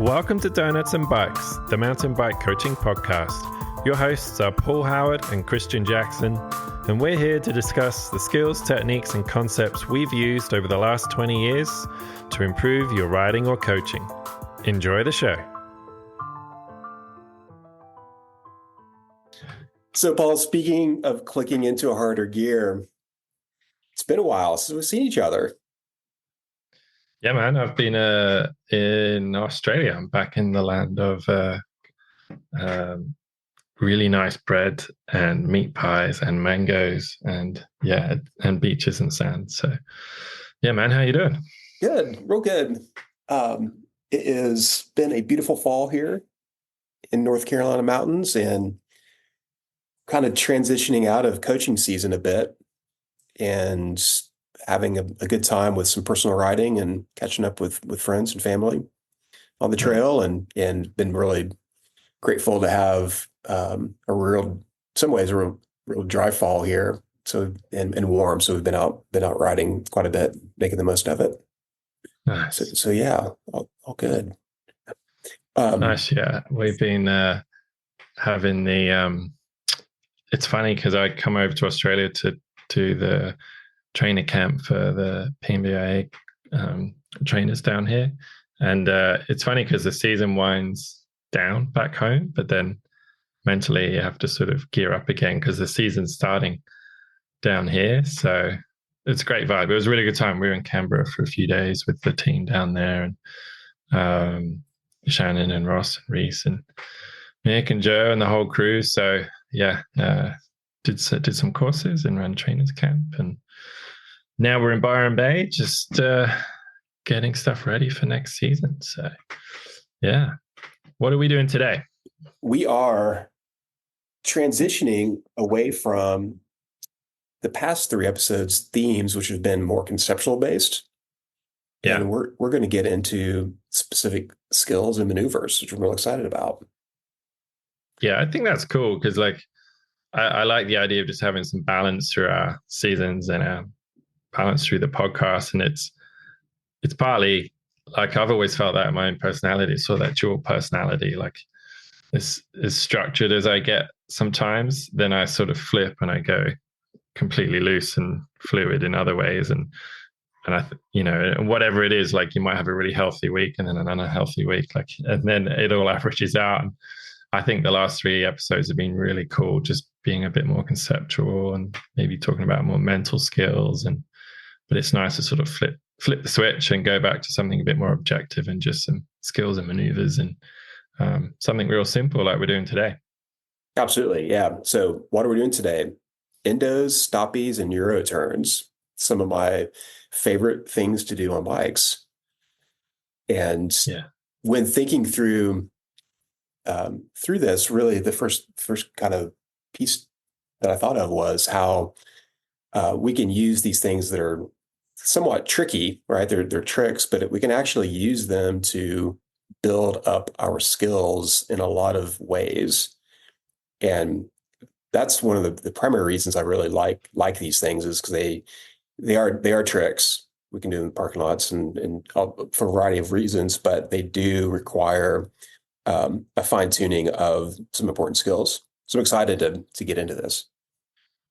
Welcome to Donuts and Bikes, the mountain bike coaching podcast. Your hosts are Paul Howard and Christian Jackson, and we're here to discuss the skills, techniques, and concepts we've used over the last 20 years to improve your riding or coaching. Enjoy the show. So, Paul, speaking of clicking into a harder gear, it's been a while since we've seen each other. Yeah, man, I've been in Australia. I'm back in the land of really nice bread and meat pies and mangoes and beaches and sand. So, yeah, man, how you doing? Good, real good. It has been a beautiful fall here in North Carolina mountains and kind of transitioning out of coaching season a bit and having a good time with some personal riding and catching up with friends and family on the trail, and been really grateful to have some ways a real dry fall here. So and warm. So we've been out riding quite a bit, making the most of it. Nice. So yeah, all good. Nice. Yeah, we've been having the. It's funny because I come over to Australia to the trainer camp for the PMBIA trainers down here, and it's funny because the season winds down back home, but then mentally you have to sort of gear up again because the season's starting down here. So it's a great vibe. It was a really good time. We were in Canberra for a few days with the team down there, and Shannon and Ross and Reese and Nick and Joe and the whole crew. So yeah, did some courses and ran trainers camp, and now we're in Byron Bay, just getting stuff ready for next season. So yeah, what are we doing today? We are transitioning away from the past 3 episodes themes, which have been more conceptual based. Yeah. And we're going to get into specific skills and maneuvers, which we're real excited about. Yeah, I think that's cool because I like the idea of just having some balance through our seasons and our balance through the podcast. And it's partly like I've always felt that in my own personality, so that dual personality, like as structured as I get sometimes, then I sort of flip and I go completely loose and fluid in other ways. And whatever it is, like you might have a really healthy week and then an unhealthy week, and then it all averages out. And I think the last 3 episodes have been really cool, just being a bit more conceptual and maybe talking about more mental skills. But it's nice to sort of flip the switch and go back to something a bit more objective and just some skills and maneuvers and something real simple like we're doing today. Absolutely, yeah. So what are we doing today? Endos, stoppies, and Euro turns. Some of my favorite things to do on bikes. And when thinking through this, really the first kind of piece that I thought of was how we can use these things that are somewhat tricky, right? They're tricks, but we can actually use them to build up our skills in a lot of ways. And that's one of the primary reasons I really like these things, is because they are tricks. We can do them in parking lots and for a variety of reasons, but they do require a fine tuning of some important skills. So I'm excited to get into this.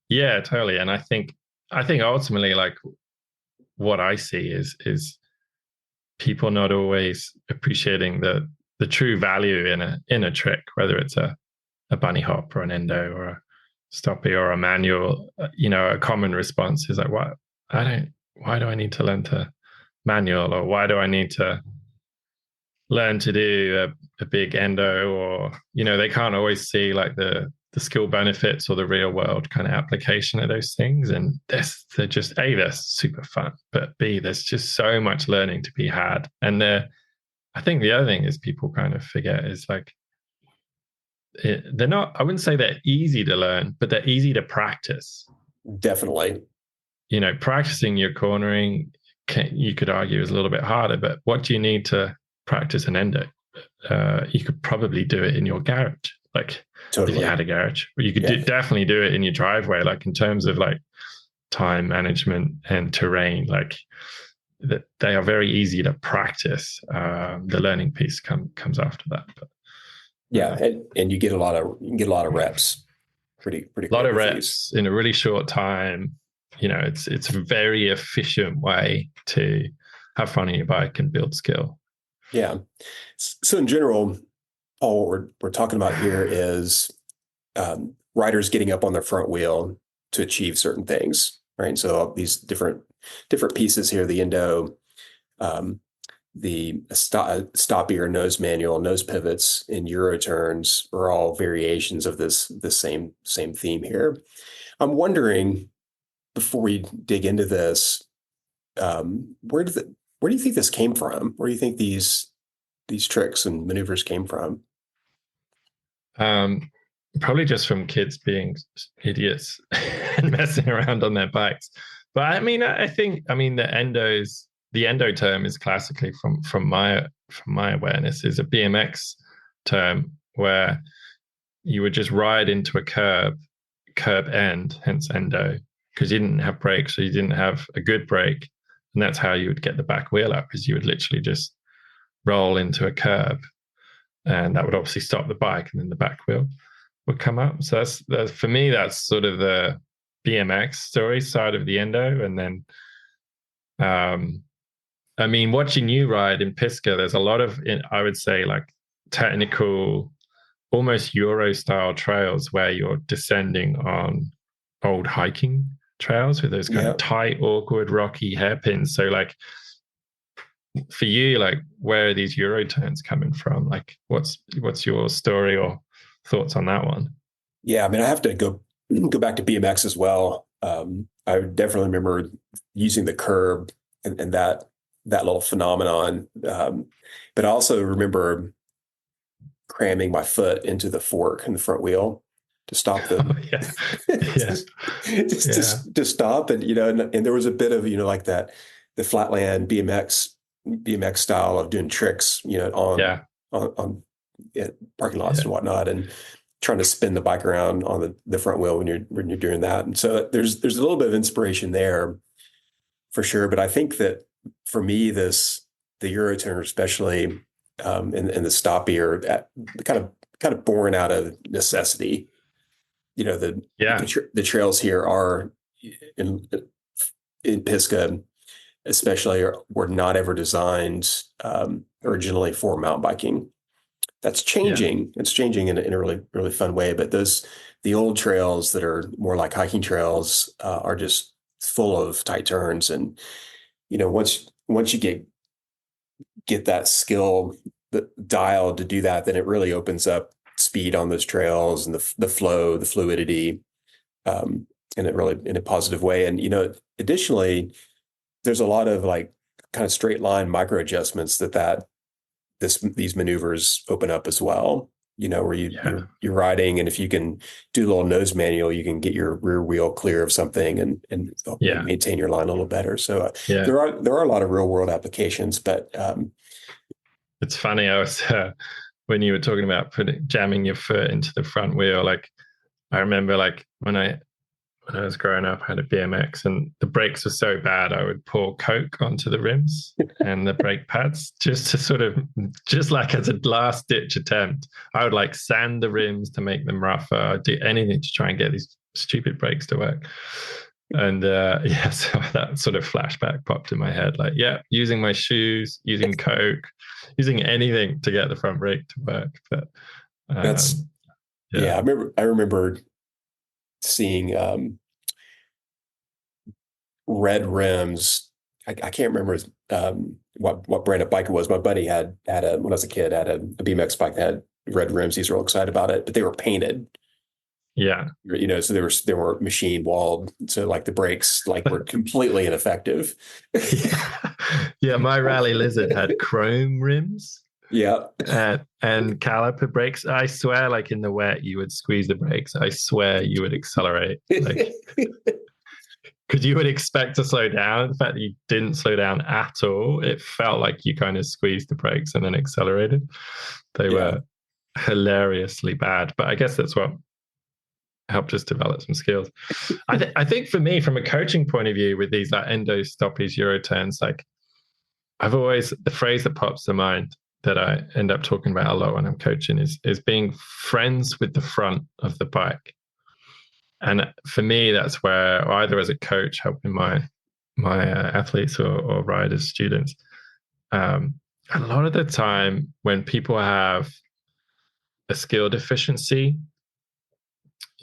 Yeah, totally. And I think ultimately, like what I see is people not always appreciating the true value in a trick, whether it's a bunny hop or an endo or a stoppie or a manual. A common response is like, why do I need to learn to manual, or why do I need to learn to do a big endo, or they can't always see like the skill benefits or the real world kind of application of those things. And they're just they're super fun, but B, there's just so much learning to be had. And I think the other thing is people kind of forget is like they're not, I wouldn't say they're easy to learn, but they're easy to practice. Definitely. Practicing your cornering, you could argue, is a little bit harder, but what do you need to practice an endo? You could probably do it in your garage, totally. If you had a garage. You could definitely do it in your driveway, in terms of time management and terrain. that they are very easy to practice. The learning piece comes after that. But, yeah, and you get a lot of reps pretty a lot quick of with these. reps in a really short time. It's a very efficient way to have fun on your bike and build skill. Yeah. So in general, Paul, what we're talking about here is riders getting up on their front wheel to achieve certain things, right? So these different pieces here, the endo, the stoppie or nose manual, nose pivots, and Euro turns are all variations of this same theme here. I'm wondering, before we dig into this, where do you think this came from? Where do you think these tricks and maneuvers came from? Probably just from kids being idiots and messing around on their bikes. But I mean, the endo term is classically from my awareness is a BMX term where you would just ride into a curb end, hence endo, because you didn't have brakes or you didn't have a good brake. And that's how you would get the back wheel up, is you would literally just roll into a curb, and that would obviously stop the bike, and then the back wheel would come up. So that's for me, that's sort of the BMX story side of the endo. And then I mean, watching you ride in Pisgah, there's a lot of, I would say, like technical, almost Euro style trails where you're descending on old hiking trails with those kind of tight, awkward, rocky hairpins. So like for you, like where are these Euro turns coming from? Like what's your story or thoughts on that one? Yeah, I mean, I have to go back to BMX as well. I definitely remember using the curb and that little phenomenon. But I also remember cramming my foot into the fork in the front wheel to stop them. Oh, yeah. To stop. And, and there was a bit of, like that, the flatland BMX style of doing tricks, on parking lots and whatnot, and trying to spin the bike around on the front wheel when you're doing that. And so there's a little bit of inspiration there for sure. But I think that for me, the Euroturn especially, and the Stoppie are kind of born out of necessity. The trails here are in Pisgah especially were not ever designed originally for mountain biking. That's changing. Yeah. It's changing in a really, really fun way. But the old trails that are more like hiking trails are just full of tight turns. And, once you get that skill dialed to do that, then it really opens up speed on those trails and the flow, the fluidity, in a positive way. And, additionally, there's a lot of like kind of straight line micro adjustments these maneuvers open up as well, where you're riding, and if you can do a little nose manual, you can get your rear wheel clear of something and maintain your line a little better. So there are a lot of real world applications, but it's funny. I was when you were talking about jamming your foot into the front wheel, like I remember like when I was growing up, I had a BMX and the brakes were so bad, I would pour Coke onto the rims and the brake pads just like as a last ditch attempt. I would like sand the rims to make them rougher. I'd do anything to try and get these stupid brakes to work. And so that sort of flashback popped in my head. Like, using my shoes, using Coke, using anything to get the front brake to work. But I remember seeing red rims. I can't remember what brand of bike it was. My buddy had when I was a kid, had a BMX bike that had red rims. He's real excited about it, but they were painted. Yeah. So they were machine walled. So like the brakes were completely ineffective. Yeah. My Rally Lizard had chrome rims. Yeah. And caliper brakes. I swear, like in the wet, you would squeeze the brakes. I swear you would accelerate. Like, because you would expect to slow down. The fact that you didn't slow down at all, it felt like you kind of squeezed the brakes and then accelerated. They were hilariously bad. But I guess that's what helped us develop some skills. I think for me, from a coaching point of view, with these like Endos, Stoppies, Euro turns, like the phrase that pops to mind that I end up talking about a lot when I'm coaching is being friends with the front of the bike. And for me, that's where either as a coach helping my athletes or riders, students, a lot of the time when people have a skill deficiency,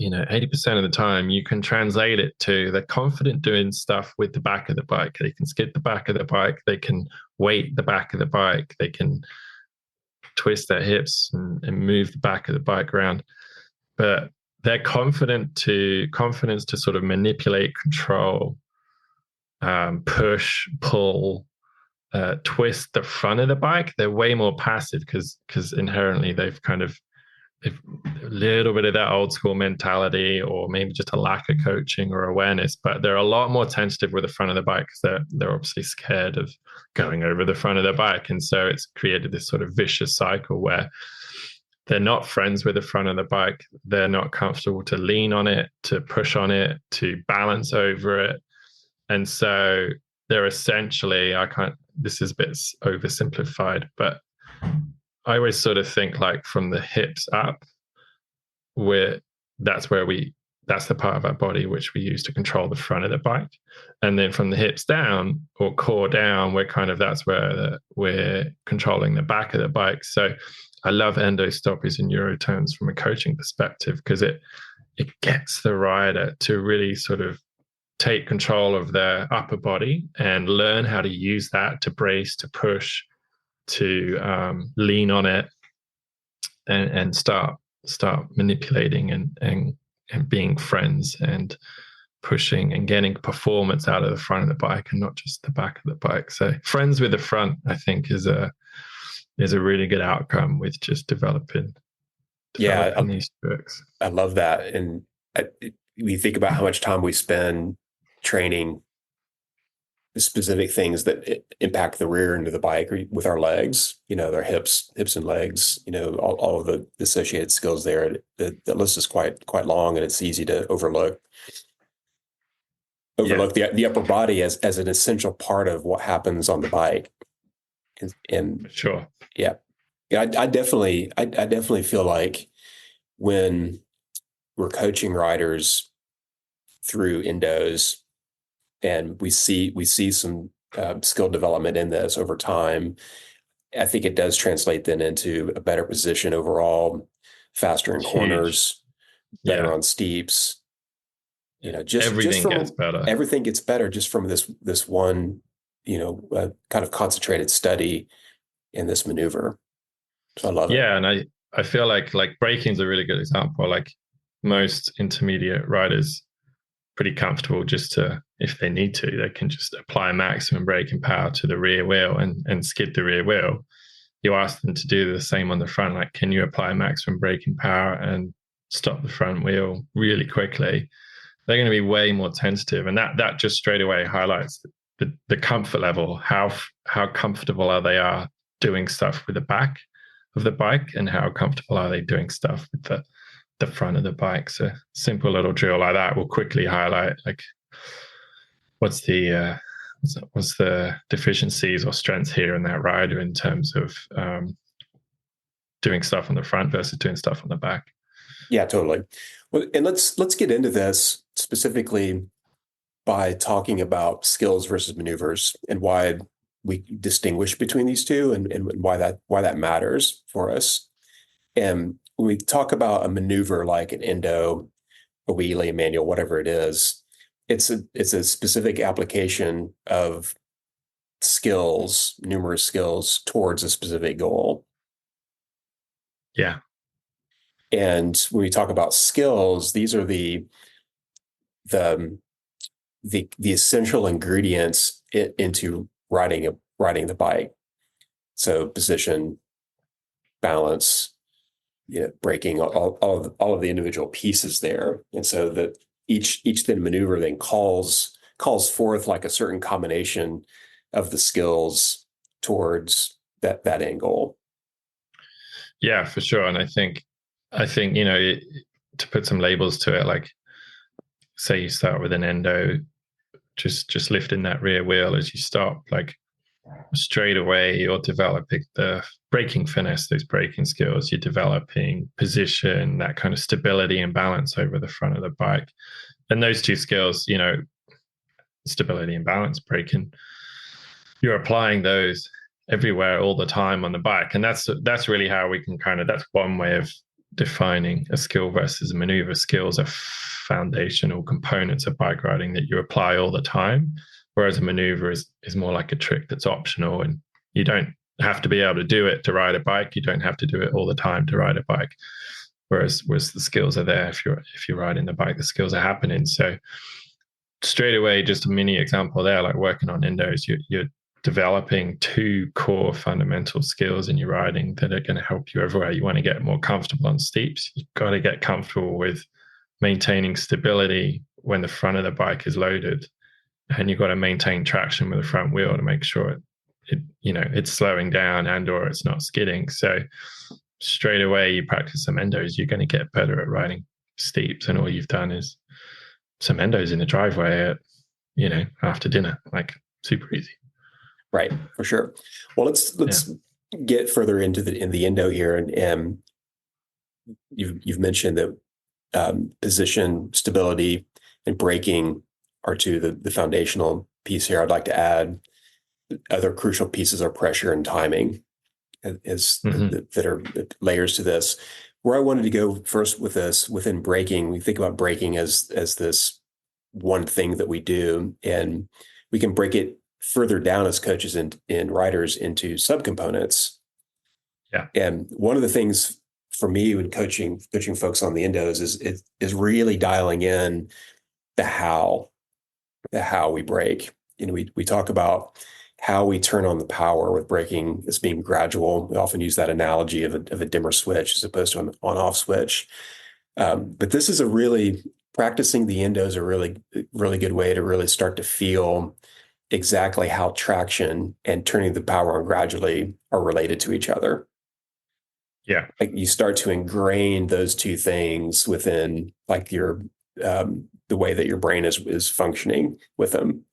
80% of the time you can translate it to they're confident doing stuff with the back of the bike. They can skid the back of the bike. They can weight the back of the bike. They can twist their hips and move the back of the bike around. But they're confidence to sort of manipulate, control, push, pull, twist the front of the bike. They're way more passive because inherently they've a little bit of that old school mentality, or maybe just a lack of coaching or awareness, but they're a lot more tentative with the front of the bike because they're obviously scared of going over the front of their bike. And so it's created this sort of vicious cycle where they're not friends with the front of the bike. They're not comfortable to lean on it, to push on it, to balance over it. And so they're essentially, this is a bit oversimplified, but I always sort of think like from the hips up, that's the part of our body which we use to control the front of the bike. And then from the hips down or core down, that's where we're controlling the back of the bike. So I love Endos, Stoppies, and Euroturns from a coaching perspective because it gets the rider to really sort of take control of their upper body and learn how to use that to brace, to push, to lean on it, and start manipulating and being friends and pushing and getting performance out of the front of the bike and not just the back of the bike. So friends with the front, I think, is a really good outcome with just developing these tricks. I love that. And we think about how much time we spend training specific things that impact the rear end of the bike with our legs, their hips and legs, all of the associated skills there. The list is quite long, and it's easy to overlook the upper body as an essential part of what happens on the bike. And sure. Yeah. I definitely feel like when we're coaching riders through Endos, and we see some skill development in this over time, I think it does translate then into a better position overall, faster in corners, better on steeps. Everything gets better. Everything gets better just from this one, kind of concentrated study in this maneuver. So I love it. Yeah, and I feel like braking is a really good example. Like most intermediate riders, pretty comfortable just to, if they need to, they can just apply maximum braking power to the rear wheel and skid the rear wheel. You ask them to do the same on the front, like, can you apply maximum braking power and stop the front wheel really quickly? They're going to be way more tentative. And that just straight away highlights the comfort level, how comfortable they are doing stuff with the back of the bike, and how comfortable are they doing stuff with the front of the bike. So simple little drill like that will quickly highlight like what's the deficiencies or strengths here in that rider in terms of doing stuff on the front versus doing stuff on the back. Yeah, totally. Well, and let's get into this specifically by talking about skills versus maneuvers and why we distinguish between these two and why that matters for us. And when we talk about a maneuver like an endo, a wheelie, a manual, whatever it is, it's a specific application of skills, numerous skills towards a specific goal. Yeah. And when we talk about skills, these are the essential ingredients into riding the bike. So position, balance, braking, all of the individual pieces there. And so that each then maneuver then calls forth like a certain combination of the skills towards that end goal. Yeah, for sure. And I think to put some labels to it, like say you start with an endo, just lifting that rear wheel as you stop, like straight away you're developing the braking finesse, those braking skills. You're developing position, that kind of stability and balance over the front of the bike. And those two skills, stability and balance, braking, you're applying those everywhere all the time on the bike. And that's really how we can that's one way of defining a skill versus a maneuver. Skills are foundational components of bike riding that you apply all the time, whereas a maneuver is more like a trick that's optional, and you don't have to be able to do it to ride a bike. You don't have to do it all the time to ride a bike. Whereas the skills are there if you're riding the bike, the skills are happening. So straight away, just a mini example there, like working on endos, you're developing two core fundamental skills in your riding that are going to help you everywhere. You want to get more comfortable on steeps. You've got to get comfortable with maintaining stability when the front of the bike is loaded, and you've got to maintain traction with the front wheel to make sure it's slowing down and or it's not skidding. So straight away, you practice some endos, you're going to get better at riding steeps, and all you've done is some endos in the driveway at after dinner, like super easy. Right, for sure. Well, let's get further into the endo here, and you've mentioned that position, stability, and braking are two the foundational piece here. I'd like to add other crucial pieces are pressure and timing that are layers to this. Where I wanted to go first with this, within braking, we think about braking as this one thing that we do, and we can break it further down as coaches and riders into subcomponents. Yeah. And one of the things for me when coaching folks on the endos is really dialing in the how we brake. We talk about how we turn on the power with braking as being gradual. We often use that analogy of a dimmer switch as opposed to an on-off switch. But this is practicing the endos a really, really good way to really start to feel exactly how traction and turning the power on gradually are related to each other. Yeah. Like you start to ingrain those two things within like your the way that your brain is functioning with them.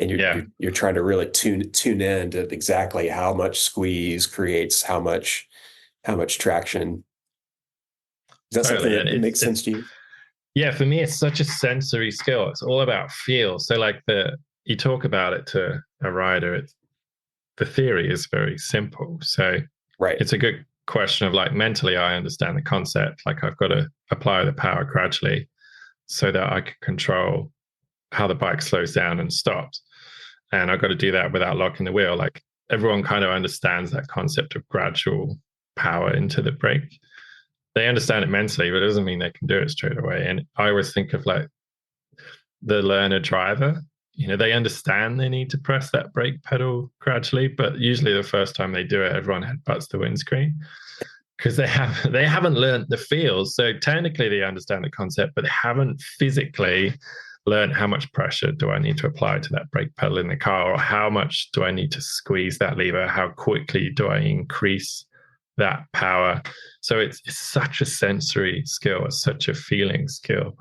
And you're trying to really tune in to exactly how much squeeze creates how much traction. Is that something that makes sense to you? Yeah, for me, it's such a sensory skill. It's all about feel. So like you talk about it to a rider, the theory is very simple. So right. It's a good question of like mentally, I understand the concept. Like I've got to apply the power gradually so that I can control how the bike slows down and stops. And I've got to do that without locking the wheel. Like everyone kind of understands that concept of gradual power into the brake. They understand it mentally, but it doesn't mean they can do it straight away. And I always think of like the learner driver. They understand they need to press that brake pedal gradually, but usually the first time they do it, everyone headbutts the windscreen because they haven't learned the feels. So technically they understand the concept, but they haven't physically learned how much pressure do I need to apply to that brake pedal in the car, or how much do I need to squeeze that lever? How quickly do I increase that power? So it's such a sensory skill. It's such a feeling skill.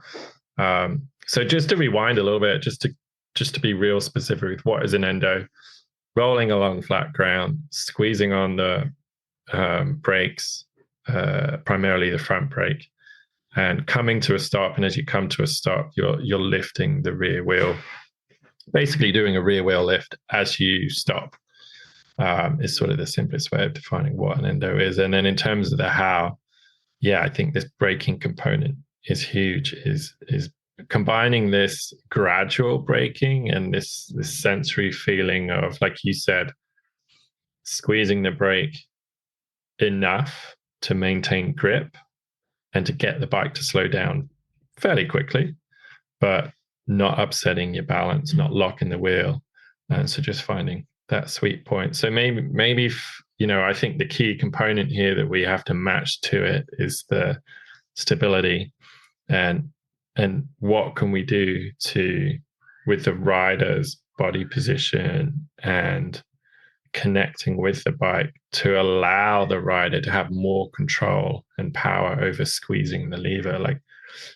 So just to rewind a little bit, just to be real specific with what is an endo: rolling along flat ground, squeezing on the brakes, primarily the front brake, and coming to a stop. And as you come to a stop, you're lifting the rear wheel, basically doing a rear wheel lift as you stop. Is sort of the simplest way of defining what an endo is. And then in terms of the how, I think this braking component is huge, is combining this gradual braking and this sensory feeling of, like you said, squeezing the brake enough to maintain grip and to get the bike to slow down fairly quickly, but not upsetting your balance, not locking the wheel. And so just finding that sweet point. So maybe I think the key component here that we have to match to it is the stability, and what can we do with the rider's body position and connecting with the bike to allow the rider to have more control and power over squeezing the lever. Like,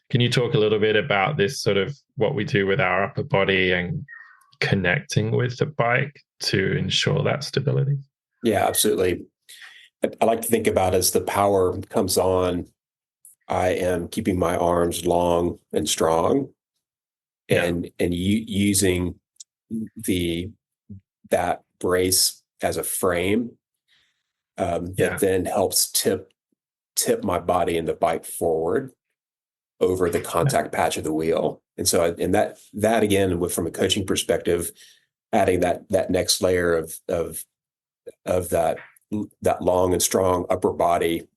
can you talk a little bit about this sort of what we do with our upper body and connecting with the bike to ensure that stability. Yeah, absolutely. I like to think about as the power comes on, I am keeping my arms long and strong, and using that brace as a frame that then helps tip my body and the bike forward over the contact patch of the wheel. And so, and that again, from a coaching perspective, adding that next layer of that long and strong upper body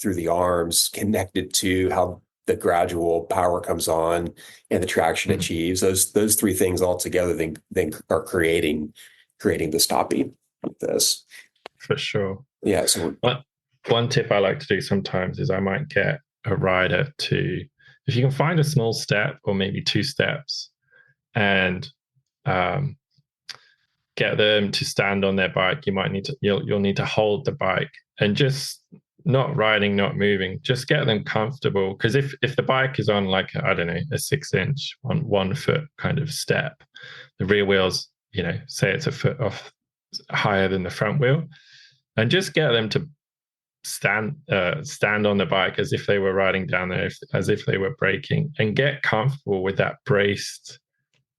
through the arms, connected to how the gradual power comes on and the traction achieves. Those three things all together then are creating the stoppie like this. For sure. Yeah. So one tip I like to do sometimes is I might get a rider to, if you can find a small step or maybe 2 steps, and get them to stand on their bike. You'll need to hold the bike and just not riding, not moving, just get them comfortable. Because if the bike is on like, I don't know, a 6-inch on 1 foot kind of step, the rear wheel's, say it's a foot off higher than the front wheel, and just get them to stand on the bike as if they were riding down there, as if they were braking, and get comfortable with that braced,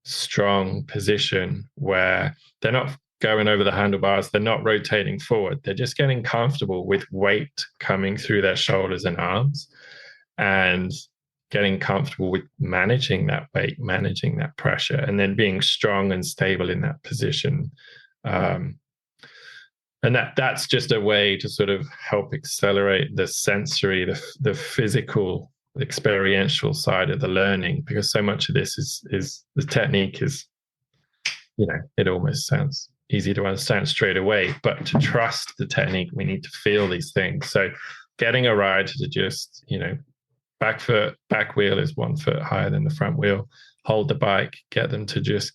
strong position where they're not going over the handlebars, they're not rotating forward, they're just getting comfortable with weight coming through their shoulders and arms, and getting comfortable with managing that weight, managing that pressure, and then being strong and stable in that position. And that's just a way to sort of help accelerate the sensory, the physical, experiential side of the learning, because so much of this is the technique is, it almost sounds easy to understand straight away, but to trust the technique, we need to feel these things. So getting a ride to just, back wheel is 1 foot higher than the front wheel, hold the bike, get them to just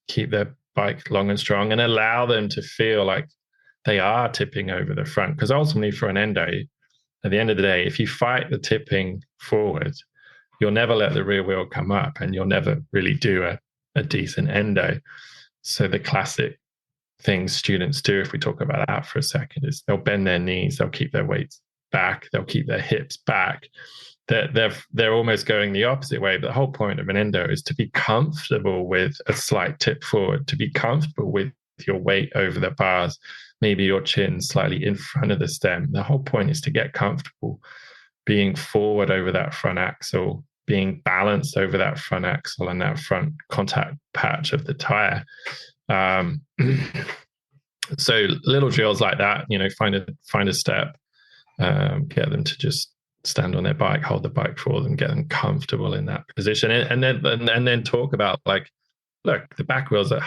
keep their bike long and strong, and allow them to feel like they are tipping over the front. Because ultimately for an endo, at the end of the day, if you fight the tipping forward, you'll never let the rear wheel come up, and you'll never really do a decent endo. So the classic things students do, if we talk about that for a second, is they'll bend their knees, they'll keep their weights back, they'll keep their hips back. They're almost going the opposite way. But the whole point of an endo is to be comfortable with a slight tip forward, to be comfortable with your weight over the bars, maybe your chin slightly in front of the stem. The whole point is to get comfortable being forward over that front axle, being balanced over that front axle and that front contact patch of the tire. So little drills like that, find a step, get them to just stand on their bike, hold the bike forward, and get them comfortable in that position, and then talk about, like, look, the back wheels are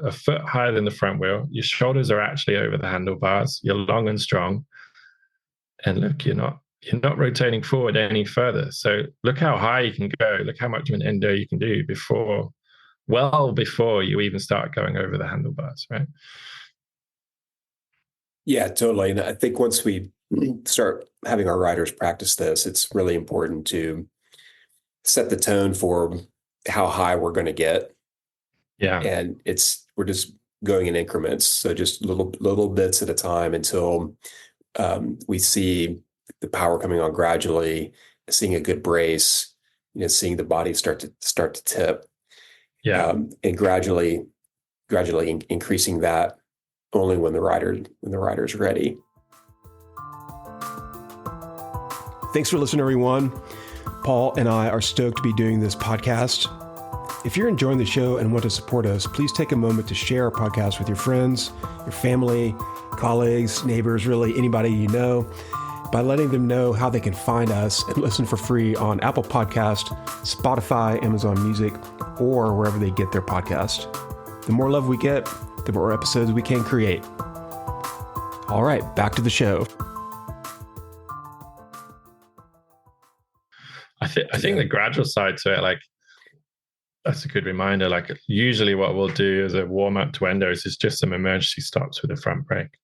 a foot higher than the front wheel. Your shoulders are actually over the handlebars. You're long and strong, and look, you're not rotating forward any further. So look how high you can go. Look how much of an endo you can do before you even start going over the handlebars, right? Yeah, totally. And I think once we start having our riders practice this, it's really important to set the tone for how high we're going to get. Yeah. And we're just going in increments. So just little bits at a time until we see the power coming on gradually, seeing a good brace, seeing the body start to tip. Yeah. And gradually increasing that only when the rider's ready. Thanks for listening, everyone. Paul and I are stoked to be doing this podcast. If you're enjoying the show and want to support us, please take a moment to share our podcast with your friends, your family, colleagues, neighbors, really anybody you know, by letting them know how they can find us and listen for free on Apple Podcast, Spotify, Amazon Music, or wherever they get their podcast. The more love we get, the more episodes we can create. All right, back to the show. I think the gradual side to it, like, that's a good reminder. Like, usually what we'll do as a warm up to endos is just some emergency stops with the front brake,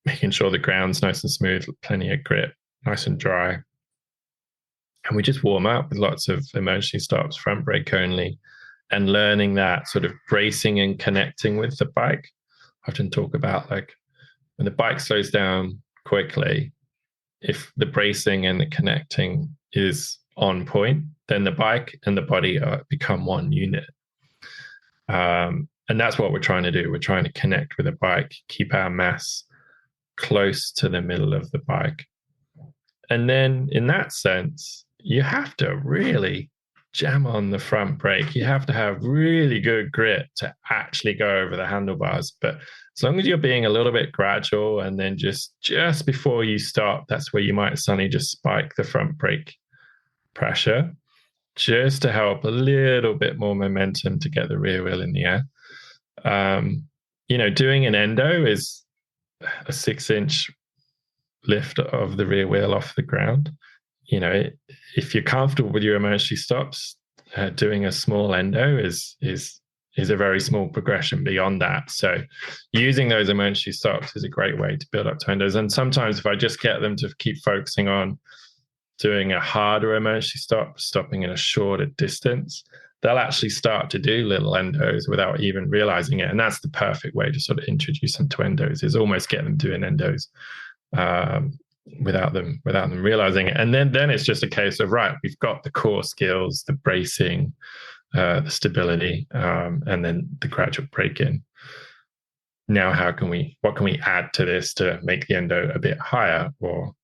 making sure the ground's nice and smooth, plenty of grip, nice and dry. And we just warm up with lots of emergency stops, front brake only, and learning that sort of bracing and connecting with the bike. I often talk about like when the bike slows down quickly, if the bracing and the connecting is on point, then the bike and the body become one unit. And that's what we're trying to do. We're trying to connect with the bike, keep our mass close to the middle of the bike. And then in that sense, you have to really jam on the front brake. You have to have really good grit to actually go over the handlebars. But as long as you're being a little bit gradual, and then just before you stop, that's where you might suddenly just spike the front brake pressure, just to help a little bit more momentum to get the rear wheel in the air. Doing an endo is a 6-inch lift of the rear wheel off the ground. If you're comfortable with your emergency stops, doing a small endo is a very small progression beyond that. So using those emergency stops is a great way to build up to endos. And sometimes if I just get them to keep focusing on doing a harder emergency stop, stopping in a shorter distance, they'll actually start to do little endos without even realizing it. And that's the perfect way to sort of introduce them to endos, is almost get them doing endos without them realizing it. And then it's just a case of, right, we've got the core skills, the bracing, the stability, and then the gradual break-in. Now, what can we add to this to make the endo a bit higher, or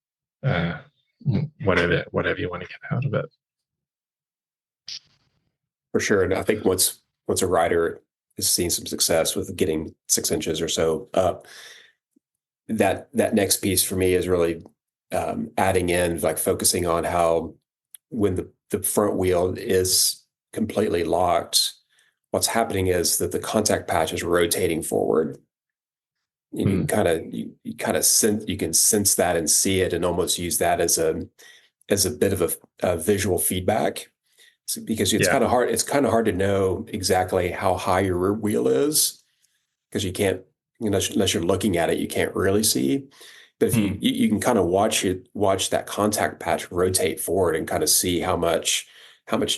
whatever you want to get out of it? For sure. And I think once a rider has seen some success with getting 6 inches or so up, that next piece for me is really adding in, like focusing on how when the front wheel is completely locked, what's happening is that the contact patch is rotating forward. And you can sense that and see it, and almost use that as a bit of a visual feedback, because it's kind of hard. It's kind of hard to know exactly how high your rear wheel is, because you can't, unless you're looking at it, you can't really see. But if you can kind of watch that contact patch rotate forward and kind of see how much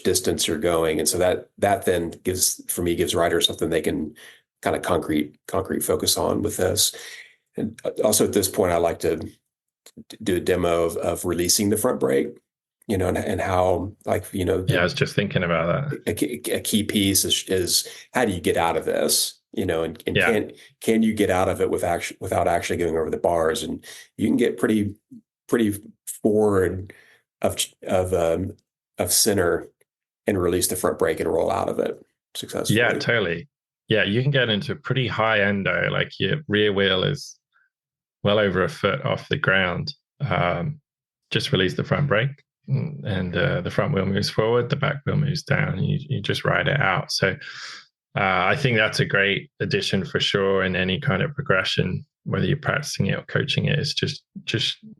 distance you're going. And so that then gives riders something they can kind of concrete focus on with this. And also at this point, I like to do a demo of releasing the front brake, and how, like, I was just thinking about that. A key piece is how do you get out of this? And can you get out of it without actually going over the bars? And you can get pretty forward of center and release the front brake and roll out of it successfully. Yeah, totally. Yeah, you can get into a pretty high endo, like your rear wheel is well over a foot off the ground. Just release the front brake, and the front wheel moves forward, the back wheel moves down, and you just ride it out. So I think that's a great addition for sure in any kind of progression, whether you're practicing it or coaching it. It's just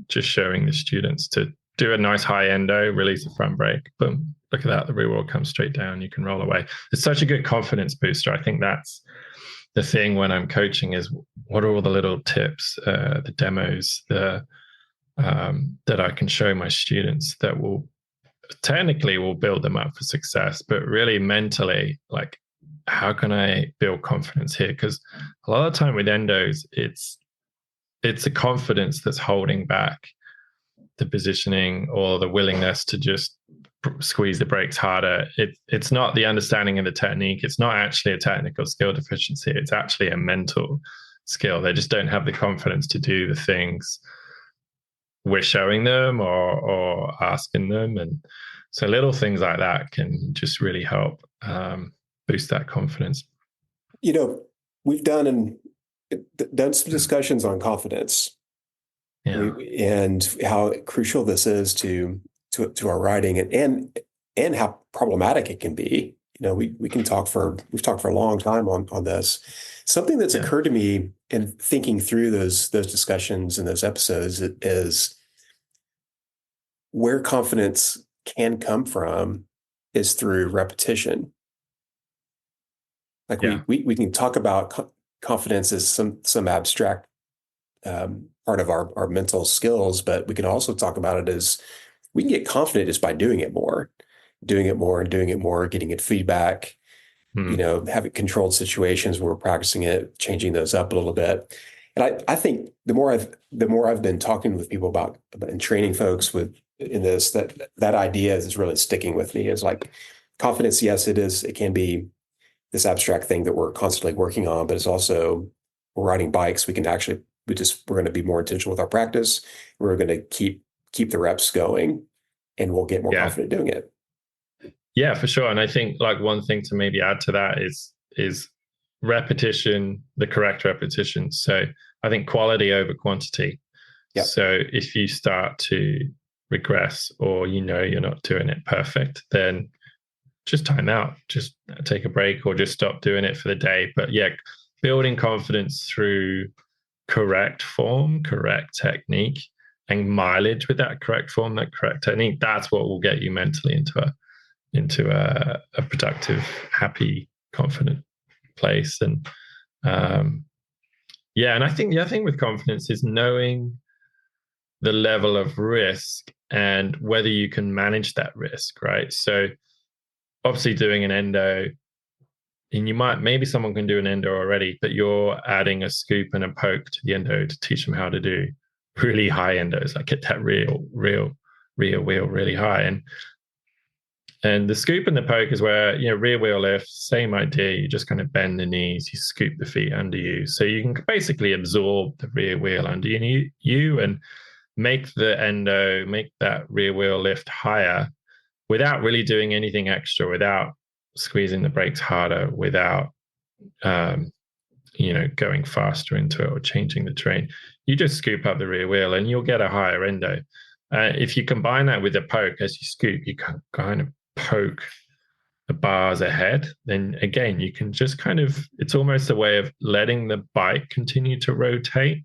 showing the students to do a nice high endo, release the front brake, boom, look at that, the rear wheel comes straight down, you can roll away. It's such a good confidence booster. I think that's the thing when I'm coaching, is what are all the little tips, the demos, that I can show my students that will technically build them up for success, but really mentally, like, how can I build confidence here? Because a lot of the time with endos, it's a confidence that's holding back the positioning or the willingness to just squeeze the brakes harder. It's not the understanding of the technique. It's not actually a technical skill deficiency. It's actually a mental skill. They just don't have the confidence to do the things we're showing them or asking them. And so little things like that can just really help boost that confidence. We've done some discussions on confidence, and how crucial this is to our riding, and how problematic it can be. We've talked for a long time on this. Something that's occurred to me in thinking through those discussions and those episodes is where confidence can come from is through repetition. Like we can talk about confidence as some abstract part of our mental skills, but we can also talk about it as we can get confident just by doing it more, getting it feedback, having controlled situations where we're practicing it, changing those up a little bit. And I think the more I've been talking with people about and training folks in this, that idea is really sticking with me. Is like confidence. Yes, it is. It can be this abstract thing that we're constantly working on, but it's also we're riding bikes. We can actually we're going to be more intentional with our practice. We're going to keep the reps going, and we'll get more confident doing it. Yeah, for sure. And I think like one thing to maybe add to that is repetition, the correct repetition. So I think quality over quantity. Yeah. So if you start to regress or you're not doing it perfect, then just time out, just take a break or just stop doing it for the day. But yeah, building confidence through correct form, correct technique, and mileage with that correct form, that correct technique, that's what will get you mentally into a productive, happy, confident place. And and I think the other thing with confidence is knowing the level of risk and whether you can manage that risk, right? So obviously doing an endo, and maybe someone can do an endo already, but you're adding a scoop and a poke to the endo to teach them how to do really high endos, like get that real wheel really high. And the scoop and the poke is where, rear wheel lift, same idea. You just kind of bend the knees, you scoop the feet under you. So you can basically absorb the rear wheel under you and make the endo, make that rear wheel lift higher without really doing anything extra, without squeezing the brakes harder, without, going faster into it or changing the terrain. You just scoop up the rear wheel and you'll get a higher endo. If you combine that with a poke, as you scoop, you can kind of poke the bars ahead, then again, you can just it's almost a way of letting the bike continue to rotate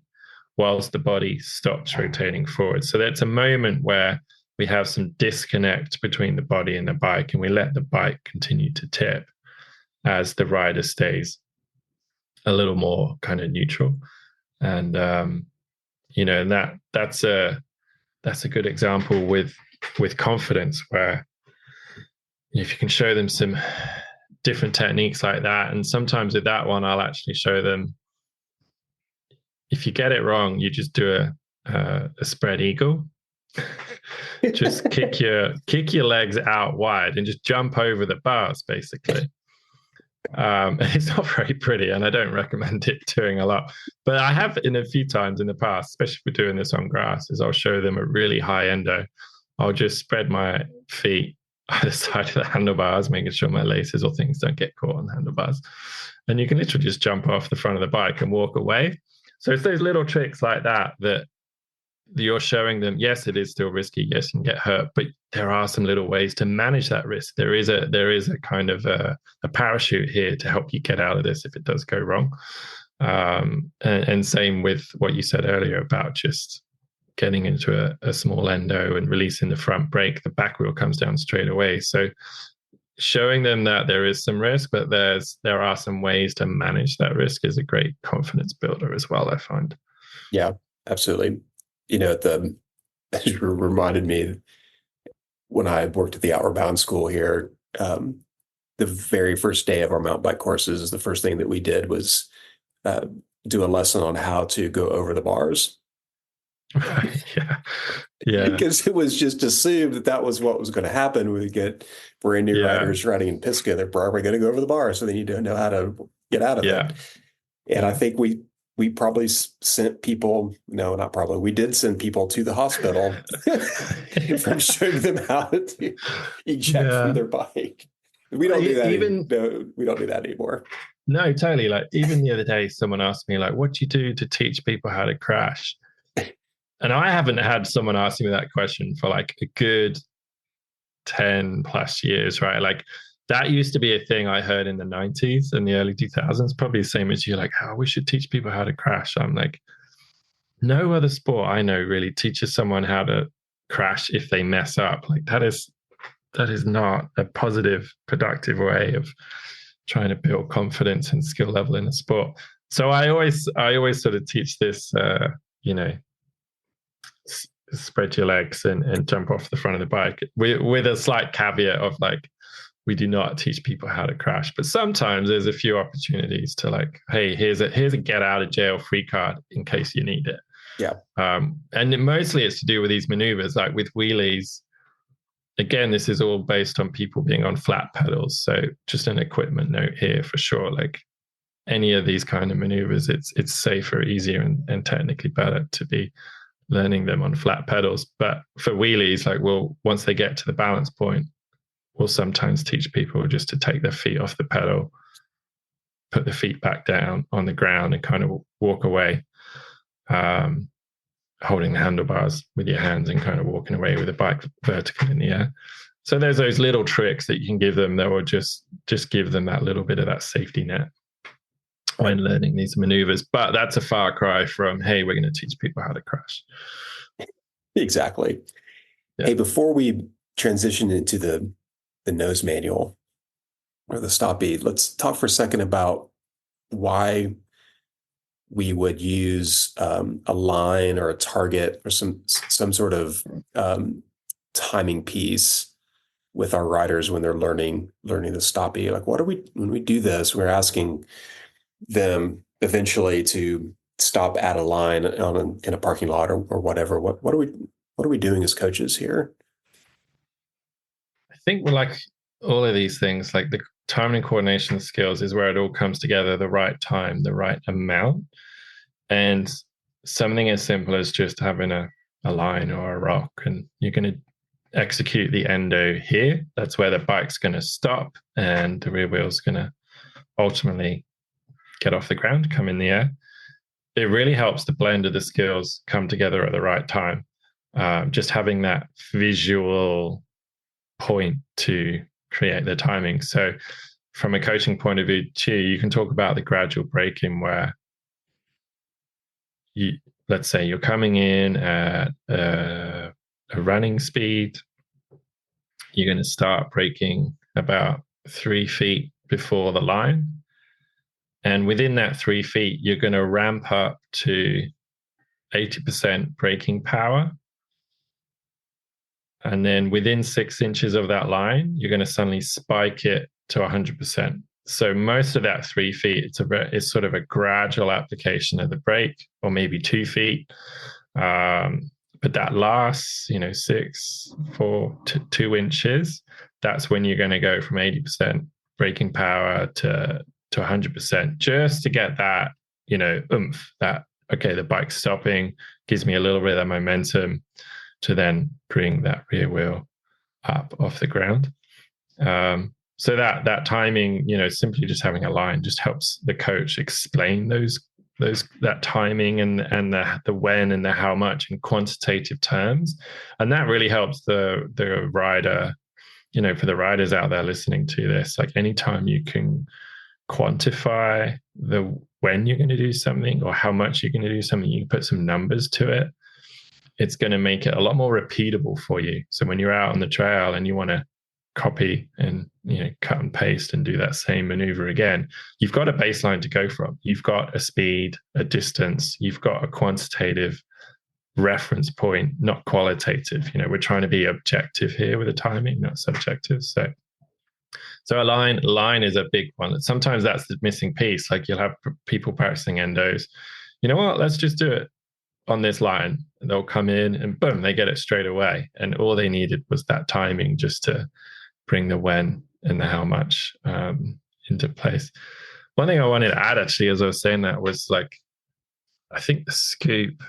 whilst the body stops rotating forward. So that's a moment where we have some disconnect between the body and the bike, and we let the bike continue to tip as the rider stays a little more kind of neutral. And, and that's a good example with confidence, where if you can show them some different techniques like that. And sometimes with that one, I'll actually show them, if you get it wrong, you just do a spread eagle. Just kick your legs out wide and just jump over the bars, basically. It's not very pretty, and I don't recommend it doing a lot. But I have in a few times in the past, especially if we're doing this on grass, is I'll show them a really high endo. I'll just spread my feet either side of the handlebars, making sure my laces or things don't get caught on the handlebars. And you can literally just jump off the front of the bike and walk away. So it's those little tricks like that you're showing them, yes, it is still risky. Yes, you can get hurt, but there are some little ways to manage that risk. There is a kind of a parachute here to help you get out of this if it does go wrong. And same with what you said earlier about just getting into a small endo and releasing the front brake, the back wheel comes down straight away. So showing them that there is some risk, but there are some ways to manage that risk is a great confidence builder as well, I find. Yeah, absolutely. It reminded me when I worked at the Outward Bound school here, the very first day of our mountain bike courses, the first thing that we did was do a lesson on how to go over the bars. Yeah. Because it was just assumed that was what was going to happen. We get brand new riders riding in Pisgah. They're probably going to go over the bar, so they need to know how to get out of it. And I think we probably sent people, no, not probably, we did send people to the hospital from showing them how to eject from their bike. We don't do that. We don't do that anymore. No, totally. Like even the other day, someone asked me, like, what do you do to teach people how to crash? And I haven't had someone ask me that question for like a good 10 plus years, right? Like that used to be a thing I heard in the 90s and the early 2000s, probably the same as you, like, oh, we should teach people how to crash. I'm like, no other sport I know really teaches someone how to crash if they mess up. Like that is not a positive, productive way of trying to build confidence and skill level in a sport. So I always sort of teach this, spread your legs and jump off the front of the bike with a slight caveat of like, we do not teach people how to crash. But sometimes there's a few opportunities to like, hey, here's a get out of jail free card in case you need it. Yeah. And mostly it's to do with these maneuvers, like with wheelies. Again, this is all based on people being on flat pedals. So just an equipment note here for sure. Like any of these kind of maneuvers, it's safer, easier, and technically better to be learning them on flat pedals. But for wheelies, like once they get to the balance point, we'll sometimes teach people just to take their feet off the pedal, put the feet back down on the ground and kind of walk away, holding the handlebars with your hands and kind of walking away with the bike vertical in the air. So there's those little tricks that you can give them that will just give them that little bit of that safety net when learning these maneuvers. But that's a far cry from, hey, we're going to teach people how to crash. Exactly. Yeah. Hey, before we transition into the nose manual or the Stoppie, let's talk for a second about why we would use a line or a target or some sort of timing piece with our riders when they're learning the Stoppie. Like, when we do this, we're asking them eventually to stop at a line in a parking lot or whatever. What are we doing as coaches here? I think we're like all of these things, like the timing and coordination skills is where it all comes together, the right time, the right amount. And something as simple as just having a line or a rock, and you're going to execute the endo here. That's where the bike's going to stop and the rear wheel's going to ultimately get off the ground, come in the air. It really helps the blend of the skills come together at the right time. Just having that visual point to create the timing. So from a coaching point of view too, you can talk about the gradual braking where let's say you're coming in at a running speed. You're going to start braking about 3 feet before the line. And within that 3 feet, you're going to ramp up to 80% braking power. And then within 6 inches of that line, you're going to suddenly spike it to 100%. So most of that 3 feet, it's sort of a gradual application of the brake, or maybe 2 feet. But that last, 6, 4, 2 inches, that's when you're going to go from 80% braking power to 100%, just to get that, oomph, that, okay, the bike's stopping, gives me a little bit of that momentum to then bring that rear wheel up off the ground. So that timing, simply just having a line just helps the coach explain that timing and the when and the how much in quantitative terms. And that really helps the rider, for the riders out there listening to this, like anytime you can quantify the when you're going to do something or how much you're going to do something, you can put some numbers to it. It's going to make it a lot more repeatable for you. So when you're out on the trail and you want to copy and cut and paste and do that same maneuver again, you've got a baseline to go from. You've got a speed, a distance, you've got a quantitative reference point, not qualitative. We're trying to be objective here with the timing, not subjective. So a line is a big one. Sometimes that's the missing piece. Like you'll have people practicing endos. You know what? Let's just do it on this line. And they'll come in and boom, they get it straight away. And all they needed was that timing just to bring the when and the how much into place. One thing I wanted to add actually, as I was saying that, was like, I think the scoop,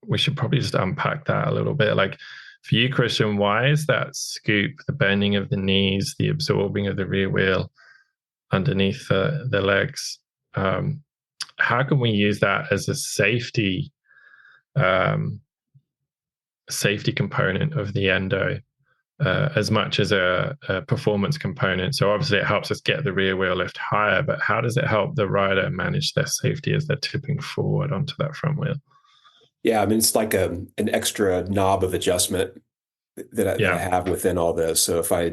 we should probably just unpack that a little bit. Like for you, Christian, why is that scoop, the bending of the knees, the absorbing of the rear wheel underneath the legs, how can we use that as a safety component of the endo as much as a performance component? So obviously it helps us get the rear wheel lift higher, but how does it help the rider manage their safety as they're tipping forward onto that front wheel? Yeah, I mean, it's like an extra knob of adjustment that I have within all this. So if I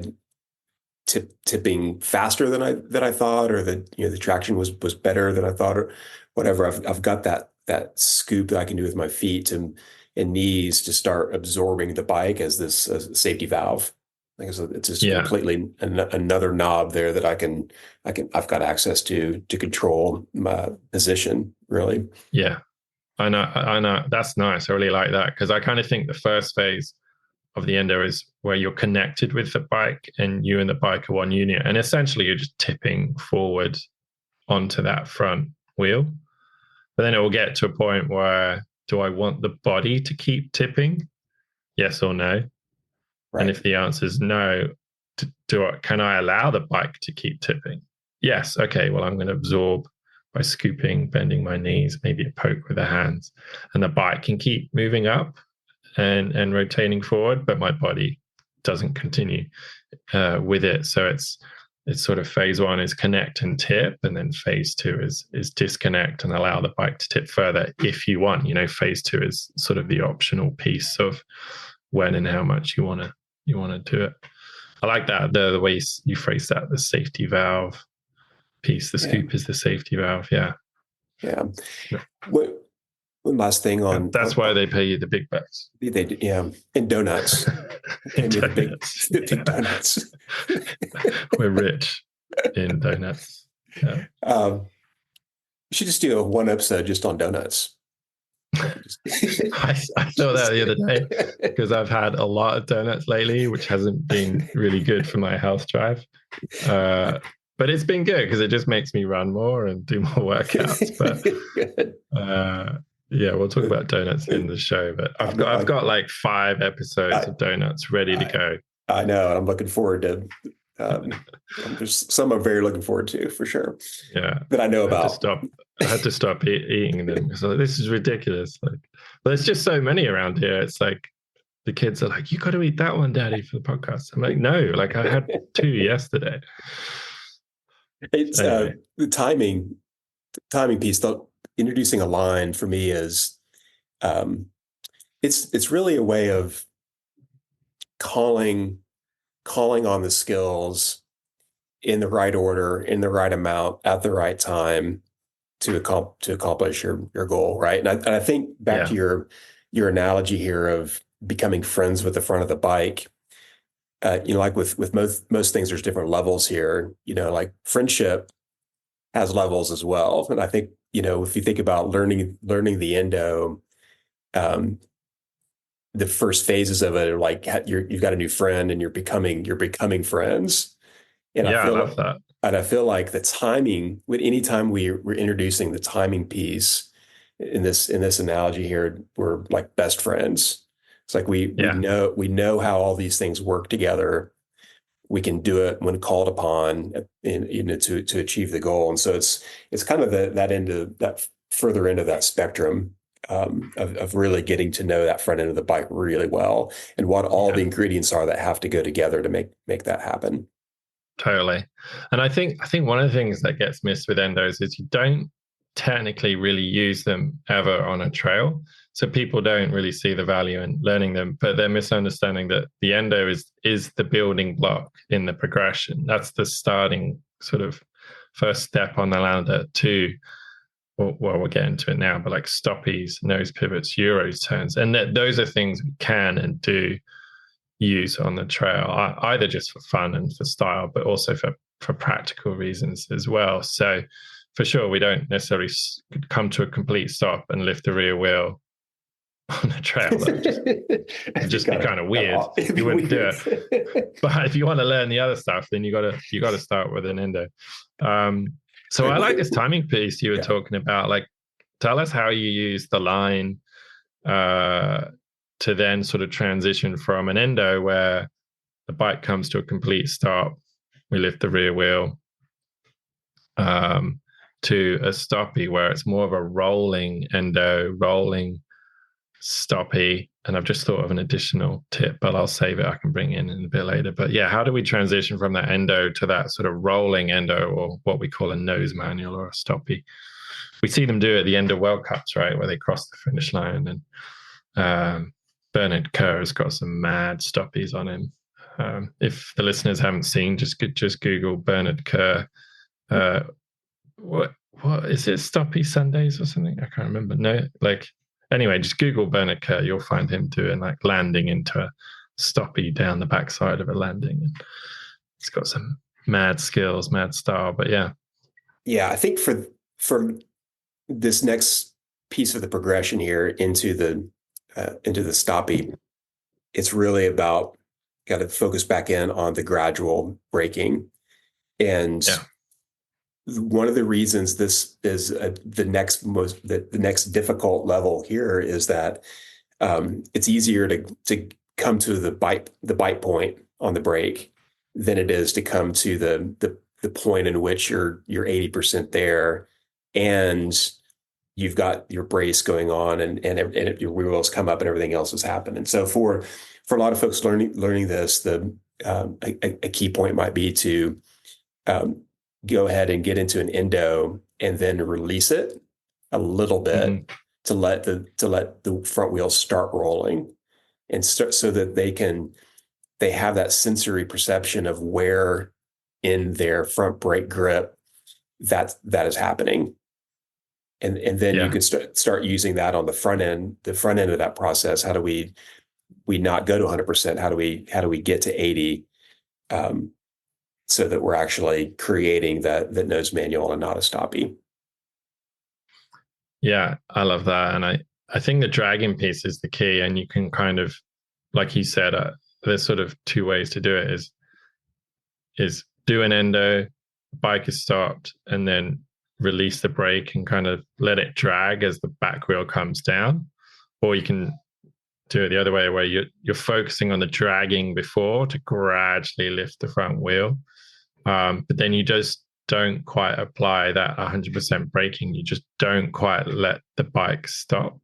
tipping faster than I thought, or the traction was better than I thought, or whatever, I've got that scoop that I can do with my feet and knees to start absorbing the bike as this safety valve. Like it's just completely another knob there that I've got access to control my position, really. Yeah. I know. That's nice. I really like that, because I kind of think the first phase of the endo is where you're connected with the bike and you and the bike are one unit. And essentially you're just tipping forward onto that front wheel. But then it will get to a point where, do I want the body to keep tipping? Yes or no? Right. And if the answer is no, can I allow the bike to keep tipping? Yes. Okay. Well, I'm going to absorb by scooping, bending my knees, maybe a poke with the hands, and the bike can keep moving up and rotating forward, but my body doesn't continue with it. So it's sort of phase one is connect and tip, and then phase two is disconnect and allow the bike to tip further if you want. Phase two is sort of the optional piece of when and how much you want to do it. I like that, the way you phrase that, the safety valve piece. The scoop is the safety valve. Yeah. One last thing on that's why they pay you the big bucks. They do, yeah, in donuts. The big donuts. We're rich in donuts. Yeah. You should just do one episode just on donuts. I saw that the other day, because I've had a lot of donuts lately, which hasn't been really good for my health drive. But it's been good because it just makes me run more and do more workouts. But we'll talk about donuts in the show. But I've got like 5 episodes of donuts ready to go. I know, and I'm looking forward to. There's some I'm very looking forward to, for sure. Yeah, that I know about. I had to stop eating them. So this is ridiculous. But there's just so many around here. It's like the kids are like, "You got to eat that one, Daddy, for the podcast." I'm like, "No, like I had 2 yesterday." It's the timing piece. Introducing a line for me is, it's really a way of calling on the skills in the right order, in the right amount, at the right time to accomplish your goal, right? And I think back to your analogy here of becoming friends with the front of the bike. Like with most things, there's different levels here. Like friendship has levels as well. And I think, if you think about learning the endo, the first phases of it are like you've got a new friend and you're becoming friends. And I love that. And I feel like the timing, anytime we're introducing the timing piece in this analogy here, we're like best friends. It's like we know how all these things work together. We can do it when called upon, to achieve the goal. And so it's kind of that further end of that spectrum of really getting to know that front end of the bike really well, and what all the ingredients are that have to go together to make that happen. Totally. And I think one of the things that gets missed with endos is you don't technically really use them ever on a trail. So people don't really see the value in learning them, but they're misunderstanding that the endo is the building block in the progression. That's the starting sort of first step on the ladder to, well, we'll get into it now, but like stoppies, nose pivots, Euro turns. And those are things we can and do use on the trail, either just for fun and for style, but also for practical reasons as well. So for sure, we don't necessarily come to a complete stop and lift the rear wheel on a trail. That just be kind of weird. You wouldn't do it. But if you want to learn the other stuff, then you got to start with an endo. So I like this timing piece you were talking about. Like, tell us how you use the line to then sort of transition from an endo where the bike comes to a complete stop, we lift the rear wheel, to a stoppie where it's more of a rolling endo, rolling stoppie. And I've just thought of an additional tip, but I'll save it. I can bring in a bit later. But yeah, how do we transition from that endo to that sort of rolling endo, or what we call a nose manual or a stoppie? We see them do it at the end of World Cups, right, where they cross the finish line. And Bernard Kerr has got some mad stoppies on him. If the listeners haven't seen, just Google Bernard Kerr. What is it? Stoppie Sundays or something? I can't remember. No, like, anyway, just Google Bernard Kerr. You'll find him doing like landing into stoppie down the backside of a landing. And it's got some mad skills, mad style. But yeah. Yeah, I think for this next piece of the progression here into the stoppie, it's really about got to focus back in on the gradual braking. And Yeah. one of the reasons this is the next difficult level here is that it's easier to come to the bite point on the brake than it is to come to the point in which you're 80% there and you've got your brace going on and your wheels come up and everything else has happened. And so for a lot of folks learning this, a key point might be to go ahead and get into an endo and then release it a little bit to let the front wheels start rolling and start so that they have that sensory perception of where in their front brake grip that is happening. And then you can start using that on the front end of that process. How do we not go to 100%? How do we get to 80? So that we're actually creating that nose manual and not a stoppie. Yeah, I love that. And I think the dragging piece is the key. And you can kind of, like you said, there's sort of two ways to do it is do an endo, bike is stopped, and then release the brake and kind of let it drag as the back wheel comes down. Or you can do it the other way where you're focusing on the dragging before to gradually lift the front wheel. But then you just don't quite apply that 100% braking. You just don't quite let the bike stop.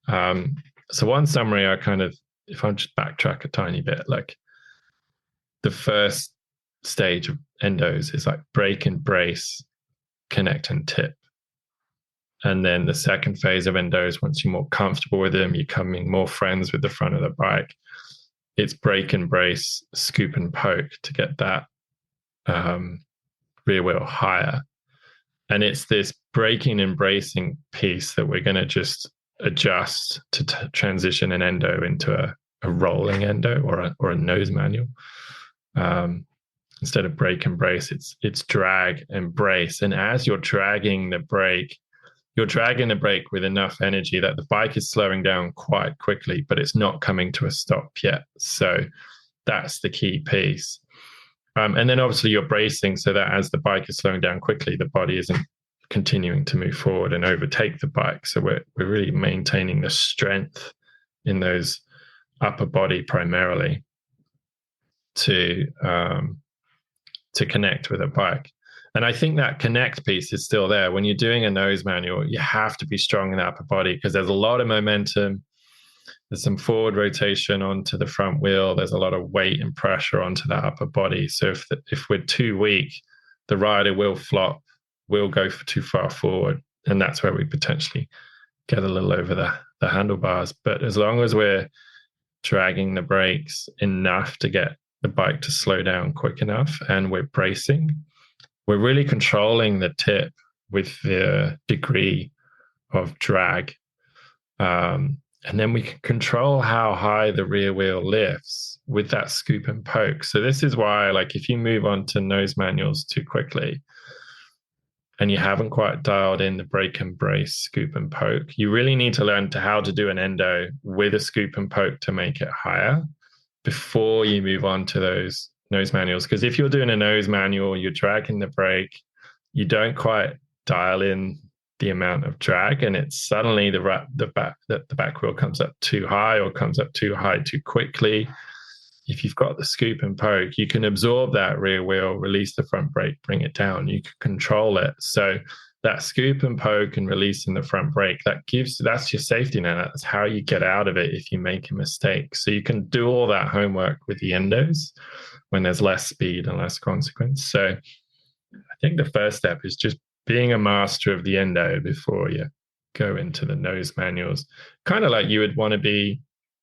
So one summary, if I just backtrack a tiny bit, like the first stage of endos is like brake and brace, connect and tip. And then the second phase of endos, once you're more comfortable with them, you're becoming more friends with the front of the bike. It's brake and brace, scoop and poke to get that rear wheel higher. And it's this braking and bracing piece that we're going to just adjust to transition an endo into a rolling endo or a nose manual. Instead of brake and brace, it's drag and brace. And as you're dragging the brake with enough energy that the bike is slowing down quite quickly, but it's not coming to a stop yet. So that's the key piece. And then obviously you're bracing so that as the bike is slowing down quickly, the body isn't continuing to move forward and overtake the bike. So we're really maintaining the strength in those upper body primarily to connect with a bike. And I think that connect piece is still there. When you're doing a nose manual, you have to be strong in the upper body because there's a lot of momentum. There's some forward rotation onto the front wheel. There's a lot of weight and pressure onto that upper body. So if we're too weak, the rider will flop, will go too far forward. And that's where we potentially get a little over the handlebars. But as long as we're dragging the brakes enough to get the bike to slow down quick enough and we're bracing, we're really controlling the tip with the degree of drag. And then we can control how high the rear wheel lifts with that scoop and poke. So this is why, like, if you move on to nose manuals too quickly and you haven't quite dialed in the brake and brace, scoop and poke, you really need to learn how to do an endo with a scoop and poke to make it higher before you move on to those nose manuals. Because if you're doing a nose manual, you're dragging the brake, you don't quite dial in the amount of drag, and it's suddenly the back wheel comes up too high or comes up too high too quickly. If you've got the scoop and poke, you can absorb that rear wheel, release the front brake, bring it down. You can control it. So that scoop and poke and releasing the front brake, that's your safety net. That's how you get out of it if you make a mistake. So you can do all that homework with the endos when there's less speed and less consequence. So I think the first step is just being a master of the endo before you go into the nose manuals. Kind of like you would want to be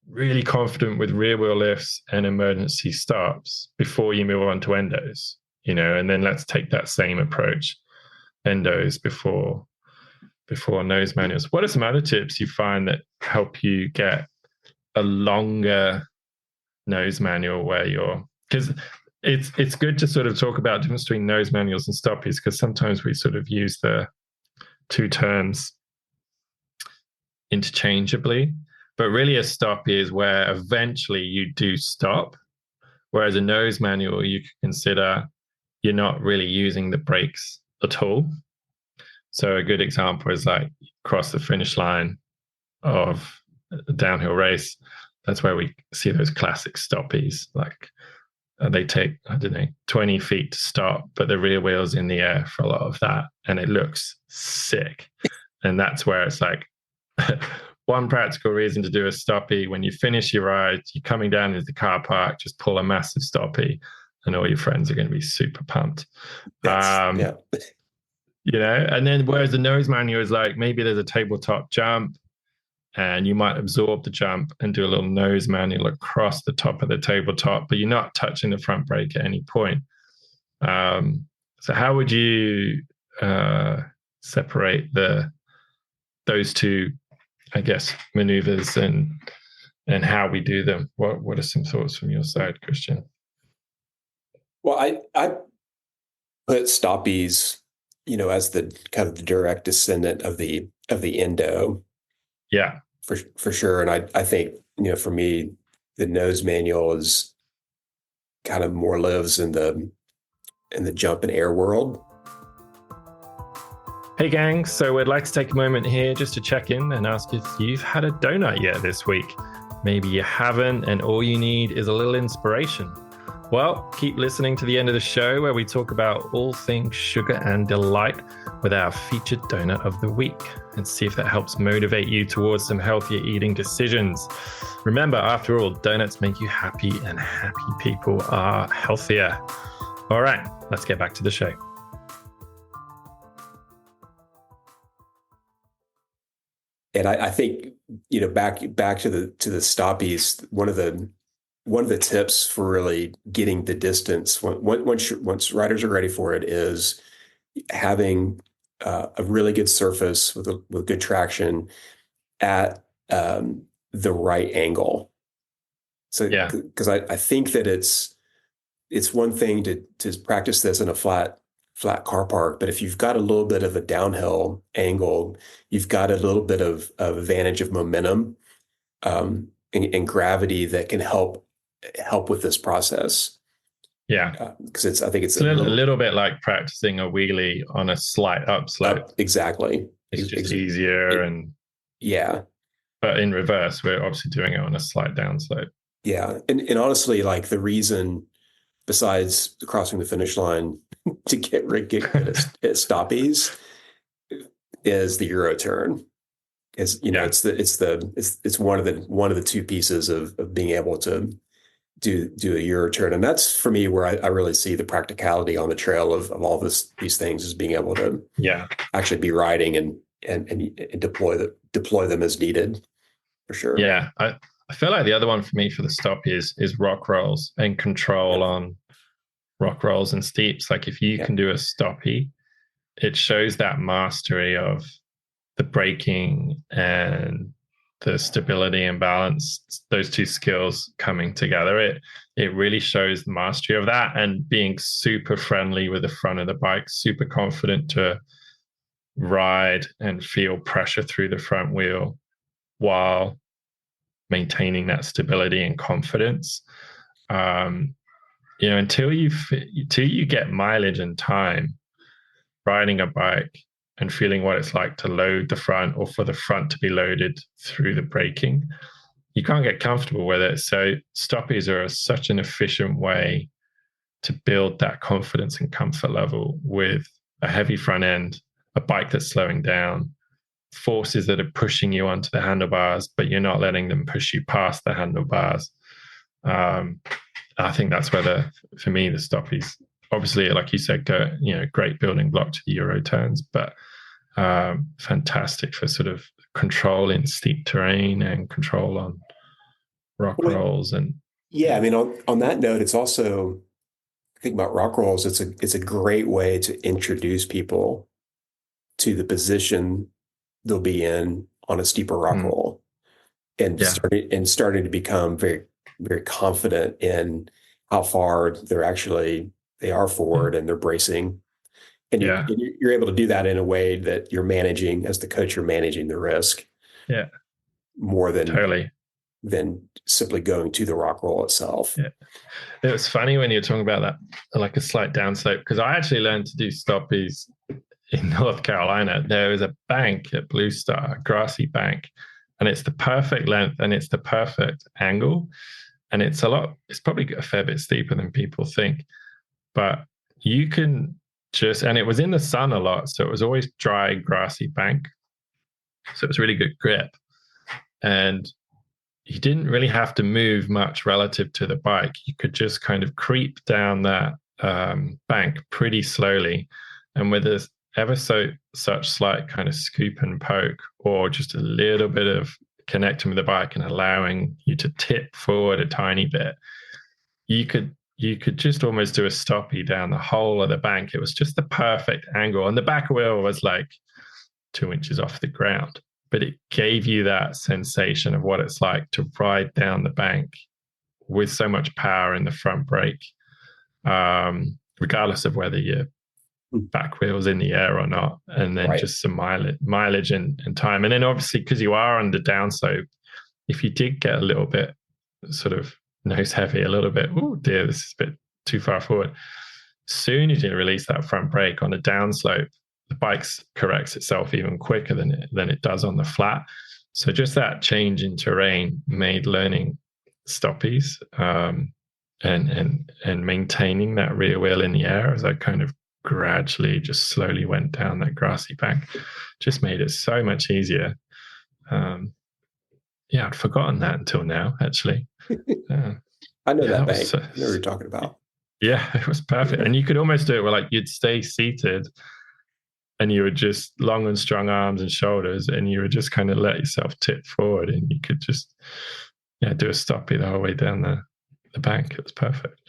really confident with rear wheel lifts and emergency stops before you move on to endos, and then let's take that same approach, endos before nose manuals. What are some other tips you find that help you get a longer nose manual where because it's good to sort of talk about the difference between nose manuals and stoppies, because sometimes we sort of use the two terms interchangeably. But really, a stoppie is where eventually you do stop, whereas a nose manual, you can consider you're not really using the brakes at all. So a good example is like cross the finish line of a downhill race. That's where we see those classic stoppies. Like they take, I don't know, 20 feet to stop, but the rear wheel's in the air for a lot of that. And it looks sick. And that's where it's like one practical reason to do a stoppie: when you finish your ride, you're coming down into the car park, just pull a massive stoppie and all your friends are going to be super pumped. Yeah. You know, and then whereas the nose manual is like, maybe there's a tabletop jump and you might absorb the jump and do a little nose manual across the top of the tabletop, but you're not touching the front brake at any point. So how would you separate those two, I guess, maneuvers and how we do them? What are some thoughts from your side, Christian? Well, I put stoppies, as the kind of the direct descendant of the endo. Yeah, for sure. And I think, for me, the nose manual is kind of more lives in the jump and air world. Hey gang, so we'd like to take a moment here just to check in and ask if you've had a donut yet this week. Maybe you haven't, and all you need is a little inspiration. Well, keep listening to the end of the show where we talk about all things sugar and delight with our featured donut of the week, and see if that helps motivate you towards some healthier eating decisions. Remember, after all, donuts make you happy, and happy people are healthier. All right, let's get back to the show. And I think, back to the stoppies, one of the tips for really getting the distance once riders are ready for it is having a really good surface with good traction at the right angle. So, yeah, because I think that it's one thing to practice this in a flat car park, but if you've got a little bit of a downhill angle, you've got a little bit of advantage of momentum and gravity that can help with this process. Yeah, because I think it's a little bit like practicing a wheelie on a slight upslope. Exactly. It's just easier yeah. But in reverse, we're obviously doing it on a slight downslope. Yeah, and honestly, like the reason, besides crossing the finish line to get good at stoppies, is the Euro turn. It's it's one of the two pieces of being able to do a Euro turn, and that's for me where I really see the practicality on the trail of all these things, is being able to actually be riding and deploy them as needed, for sure. Yeah, I feel like the other one for me for the stoppie is rock rolls and control on rock rolls and steeps. Like if you can do a stoppie, it shows that mastery of the braking and the stability and balance, those two skills coming together. It really shows the mastery of that, and being super friendly with the front of the bike, super confident to ride and feel pressure through the front wheel while maintaining that stability and confidence. Until you get mileage and time riding a bike and feeling what it's like to load the front, or for the front to be loaded through the braking, you can't get comfortable with it. So stoppies are such an efficient way to build that confidence and comfort level with a heavy front end, a bike that's slowing down, forces that are pushing you onto the handlebars, but you're not letting them push you past the handlebars. I think that's where for me, the stoppies, obviously, like you said, great building block to the Euro turns, but fantastic for sort of control in steep terrain and control on rock rolls. And I mean, on that note, it's also, think about rock rolls. It's a great way to introduce people to the position they'll be in on a steeper rock roll, and starting to become very very confident in how far they are forward and they're bracing. And Yeah. you're able to do that in a way that you're managing, as the coach, you're managing the risk Yeah. more Totally. than simply going to the rock roll itself. Yeah. It was funny when you were talking about that, like a slight downslope, because I actually learned to do stoppies in North Carolina. There is a bank at Blue Star, a grassy bank, and it's the perfect length and it's the perfect angle. And it's probably a fair bit steeper than people think, but you can and it was in the sun a lot. So it was always dry, grassy bank. So it was really good grip. And you didn't really have to move much relative to the bike. You could just kind of creep down that bank pretty slowly. And with this ever so such slight kind of scoop and poke, or just a little bit of connecting with the bike and allowing you to tip forward a tiny bit, you could just almost do a stoppie down the whole of the bank. It was just the perfect angle. And the back wheel was like 2 inches off the ground, but it gave you that sensation of what it's like to ride down the bank with so much power in the front brake, regardless of whether your back wheel's in the air or not, and then just some mileage and time. And then obviously, because you are under downslope, if you did get a little bit sort of nose heavy, a little bit, oh dear, this is a bit too far forward, soon as you release that front brake on a downslope, the bike corrects itself even quicker than it does on the flat. So just that change in terrain made learning stoppies and maintaining that rear wheel in the air as I kind of gradually just slowly went down that grassy bank, just made it so much easier. Yeah, I'd forgotten that until now, actually. I know that bank. I know what you're talking about. Yeah, it was perfect. And you could almost do it where like you'd stay seated and you would just long and strong arms and shoulders, and you would just kind of let yourself tip forward, and you could just do a stoppie the whole way down the bank. It was perfect.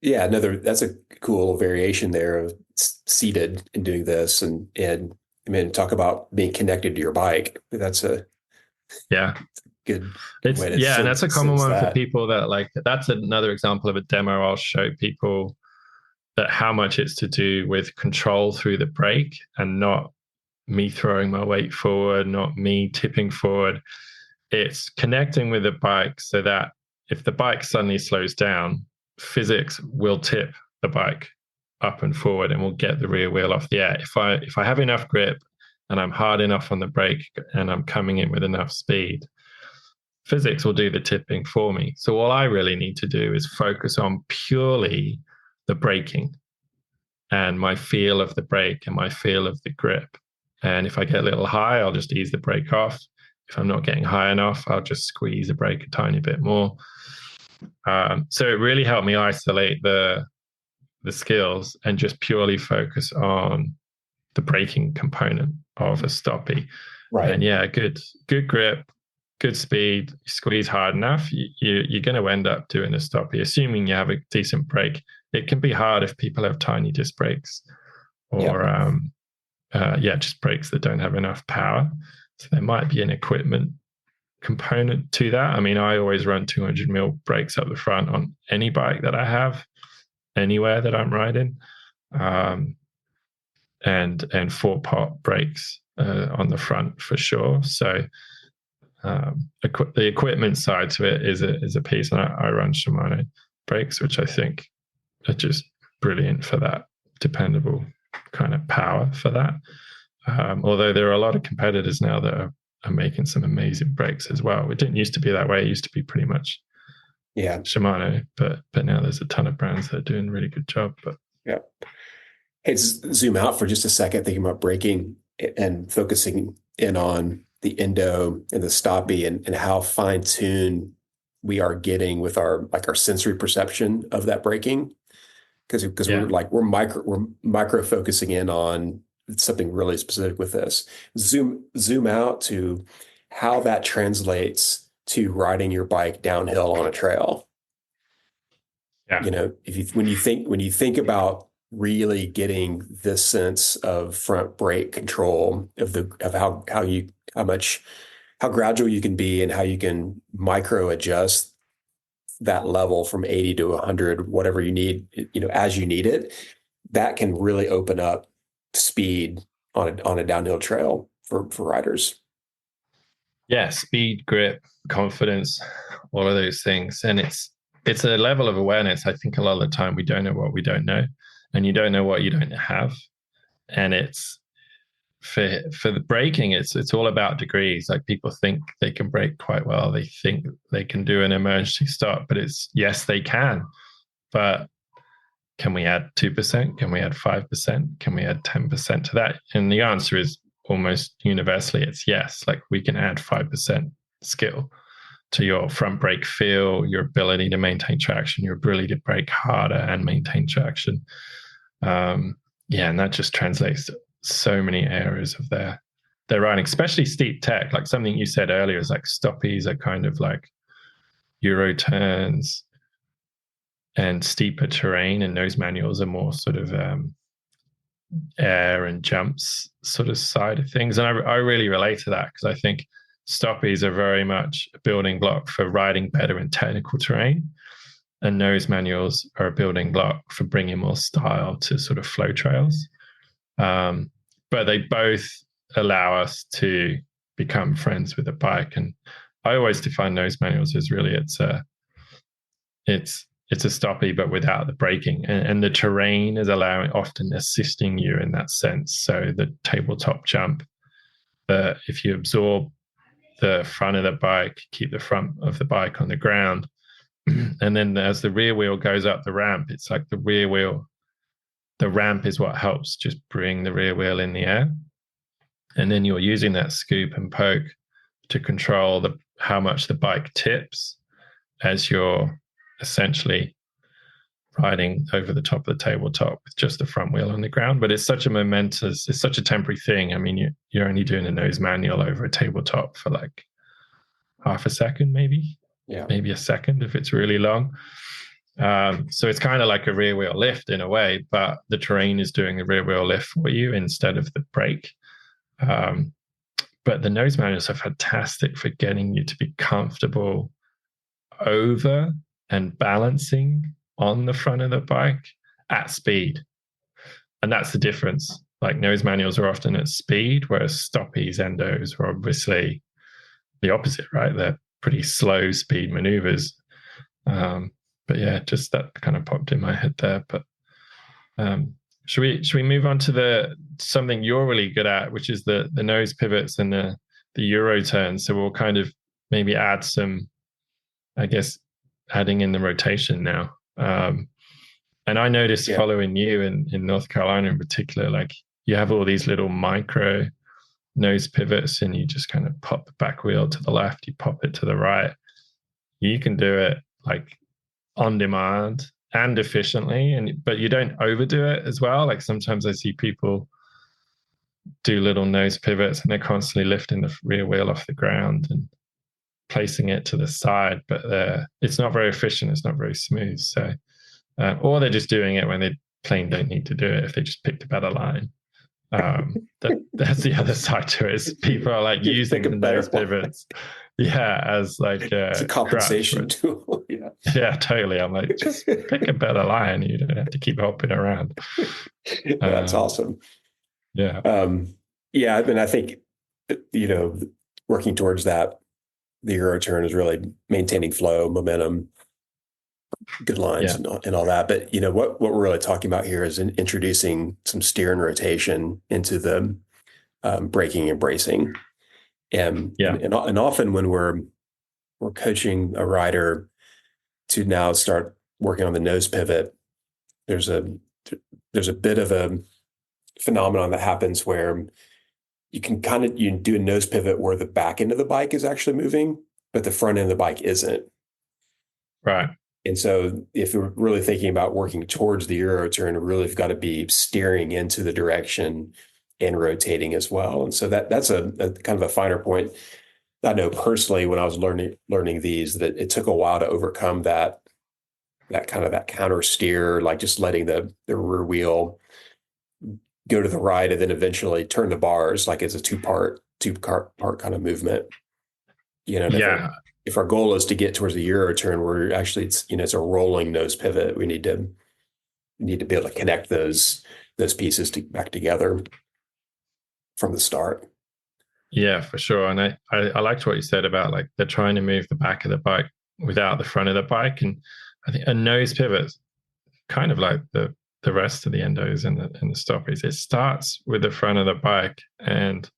Yeah, that's a cool variation there of seated and doing this, and I mean, talk about being connected to your bike. That's a good way to and that's a common one for people that like. That's another example of a demo I'll show people, that how much it's to do with control through the brake and not me throwing my weight forward, not me tipping forward. It's connecting with the bike so that if the bike suddenly slows down, physics will tip the bike up and forward and will get the rear wheel off the air. If I have enough grip and I'm hard enough on the brake and I'm coming in with enough speed, physics will do the tipping for me. So all I really need to do is focus on purely the braking and my feel of the brake and my feel of the grip. And if I get a little high, I'll just ease the brake off. If I'm not getting high enough, I'll just squeeze the brake a tiny bit more. So it really helped me isolate the skills and just purely focus on the braking component of a stoppie. Right. And yeah, good grip, good speed, squeeze hard enough, you're going to end up doing a stoppie, assuming you have a decent brake. It can be hard if people have tiny disc brakes or just brakes that don't have enough power. So there might be an equipment component to that. I mean, I always run 200 mil brakes up the front on any bike that I have, anywhere that I'm riding, and 4-pot brakes on the front for sure. So the equipment side to it is a piece, and I run Shimano brakes, which I think are just brilliant for that, dependable kind of power for that. Although there are a lot of competitors now that are making some amazing brakes as well. It didn't used to be that way. It used to be pretty much Shimano, but now there's a ton of brands that are doing a really good job. But hey, zoom out for just a second, thinking about braking and focusing in on the endo and the stoppie and how fine-tuned we are getting with our sensory perception of that braking. Because we're micro focusing in on something really specific with this. Zoom out to how that translates to riding your bike downhill on a trail. Yeah. You know, when you think about really getting this sense of front brake control of how gradual you can be and how you can micro adjust that level from 80 to 100, whatever you need, as you need it, that can really open up speed on a downhill trail for riders. Yeah, speed, grip, confidence, all of those things. And it's a level of awareness. I think a lot of the time we don't know what we don't know, and you don't know what you don't have. And it's for the braking, it's all about degrees. Like, people think they can brake quite well. They think they can do an emergency stop, but yes, they can. But can we add 2%? Can we add 5%? Can we add 10% to that? And the answer is almost universally, it's yes. Like, we can add 5% skill to your front brake feel, your ability to maintain traction, your ability to brake harder and maintain traction. And that just translates to so many areas of their riding, especially steep tech. Like something you said earlier is like stoppies are kind of like Euro turns, and steeper terrain, and nose manuals are more sort of air and jumps sort of side of things. And I really relate to that, because I think stoppies are very much a building block for riding better in technical terrain, and nose manuals are a building block for bringing more style to sort of flow trails. But they both allow us to become friends with a bike. And I always define nose manuals as really it's a stoppie, but without the braking, and the terrain is often assisting you in that sense. So the tabletop jump, if you absorb the front of the bike, keep the front of the bike on the ground, and then as the rear wheel goes up the ramp, it's like the ramp is what helps just bring the rear wheel in the air. And then you're using that scoop and poke to control how much the bike tips as you're essentially riding over the top of the tabletop with just the front wheel on the ground. But it's such a temporary thing. I mean, you're only doing a nose manual over a tabletop for like half a second, maybe a second if it's really long. So it's kind of like a rear wheel lift in a way, but the terrain is doing the rear wheel lift for you instead of the brake. But the nose manuals are fantastic for getting you to be comfortable over and balancing on the front of the bike at speed. And that's the difference. Like, nose manuals are often at speed, whereas stoppies, endos are obviously the opposite, right? They're pretty slow speed maneuvers. But yeah, just that kind of popped in my head there. But should we move on to something you're really good at, which is the nose pivots and the Euro turns? So we'll kind of maybe add some, I guess, adding in the rotation now. And I noticed following you in North Carolina in particular, like, you have all these little micro nose pivots, and you just kind of pop the back wheel to the left, you pop it to the right. You can do it like on demand and efficiently, but you don't overdo it as well. Like, sometimes I see people do little nose pivots and they're constantly lifting the rear wheel off the ground and placing it to the side, but it's not very efficient. It's not very smooth. So, or they're just doing it when they plain don't need to do it if they just picked a better line. That's the other side to it, is people are like using the nose pivots as like it's a compensation tool. Yeah, totally. I'm like, just pick a better line, you don't have to keep hopping around. That's awesome. I mean, I think working towards that, the Euro turn is really maintaining flow, momentum, good lines, and all that. But what we're really talking about here is introducing some steer and rotation into the braking and bracing. And often when we're coaching a rider to now start working on the nose pivot, there's a bit of a phenomenon that happens where you do a nose pivot where the back end of the bike is actually moving, but the front end of the bike isn't. Right. And so if we're really thinking about working towards the Euro turn, we really have got to be steering into the direction and rotating as well. And so that's a kind of a finer point. I know personally, when I was learning these, that it took a while to overcome that counter steer, like just letting the rear wheel go to the right and then eventually turn the bars, like it's a two part kind of movement. if our goal is to get towards the Euro turn, we're actually, it's a rolling nose pivot. We need to be able to connect those pieces back together from the start. Yeah, for sure. And I liked what you said about like they're trying to move the back of the bike without the front of the bike. And I think a nose pivot, kind of like the rest of the endos and the stoppies, it starts with the front of the bike, and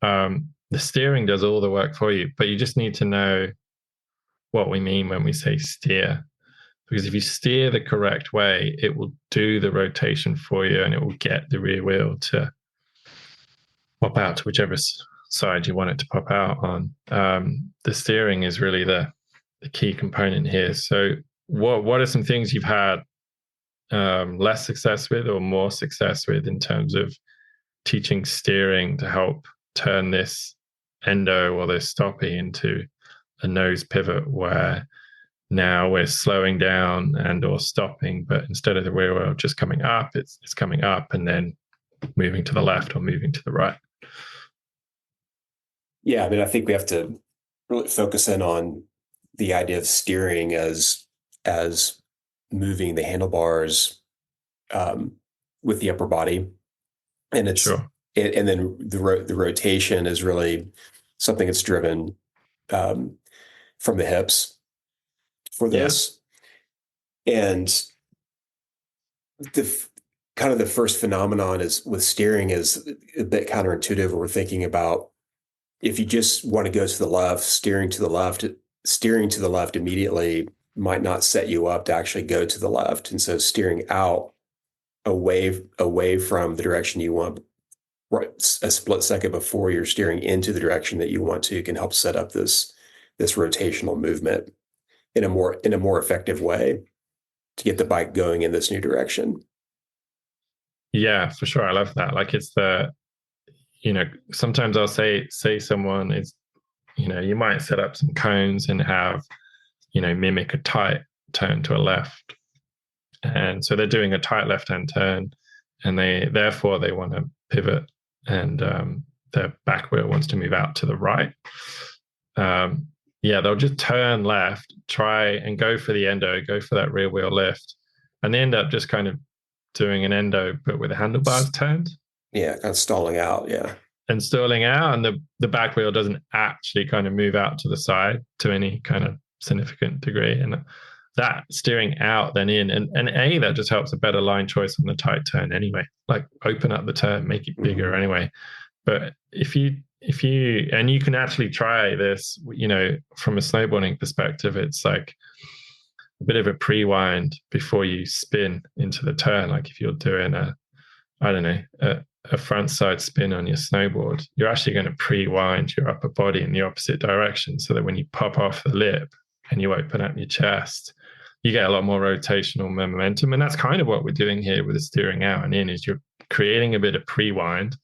the steering does all the work for you. But you just need to know what we mean when we say steer. Because if you steer the correct way, it will do the rotation for you, and it will get the rear wheel to pop out to whichever side you want it to pop out on. The steering is really the key component here. So what are some things you've had less success with or more success with in terms of teaching steering to help turn this endo or this stoppie into a nose pivot, where now we're slowing down and or stopping, but instead of the rear wheel just coming up, it's coming up and then moving to the left or moving to the right? Yeah, I mean, I think we have to really focus in on the idea of steering as moving the handlebars with the upper body, and it's sure. And then the rotation is really something that's driven from the hips for this. Yeah. And the kind of the first phenomenon is with steering is a bit counterintuitive. We're thinking about, if you just want to go to the left, steering to the left immediately might not set you up to actually go to the left. And so steering out away from the direction you want, right, a split second before you're steering into the direction that you want to, can help set up this rotational movement in a more effective way to get the bike going in this new direction. Yeah, for sure. I love that. Like, it's sometimes I'll say someone is, you might set up some cones and have, mimic a tight turn to a left. And so they're doing a tight left-hand turn, and they want to pivot, and their back wheel wants to move out to the right. They'll just turn left, try and go for the endo, go for that rear wheel lift, and they end up just kind of doing an endo, but with the handlebars turned. Yeah, kind of stalling out, yeah. And stalling out, and the back wheel doesn't actually kind of move out to the side to any kind of significant degree. And that steering out then in, and that just helps a better line choice on the tight turn anyway. Like, open up the turn, make it bigger anyway. But if you and you can actually try this, from a snowboarding perspective, it's like a bit of a pre-wind before you spin into the turn. Like, if you're doing a front side spin on your snowboard, you're actually going to pre-wind your upper body in the opposite direction, so that when you pop off the lip and you open up your chest, you get a lot more rotational momentum. And that's kind of what we're doing here with the steering out and in, is you're creating a bit of pre-wind.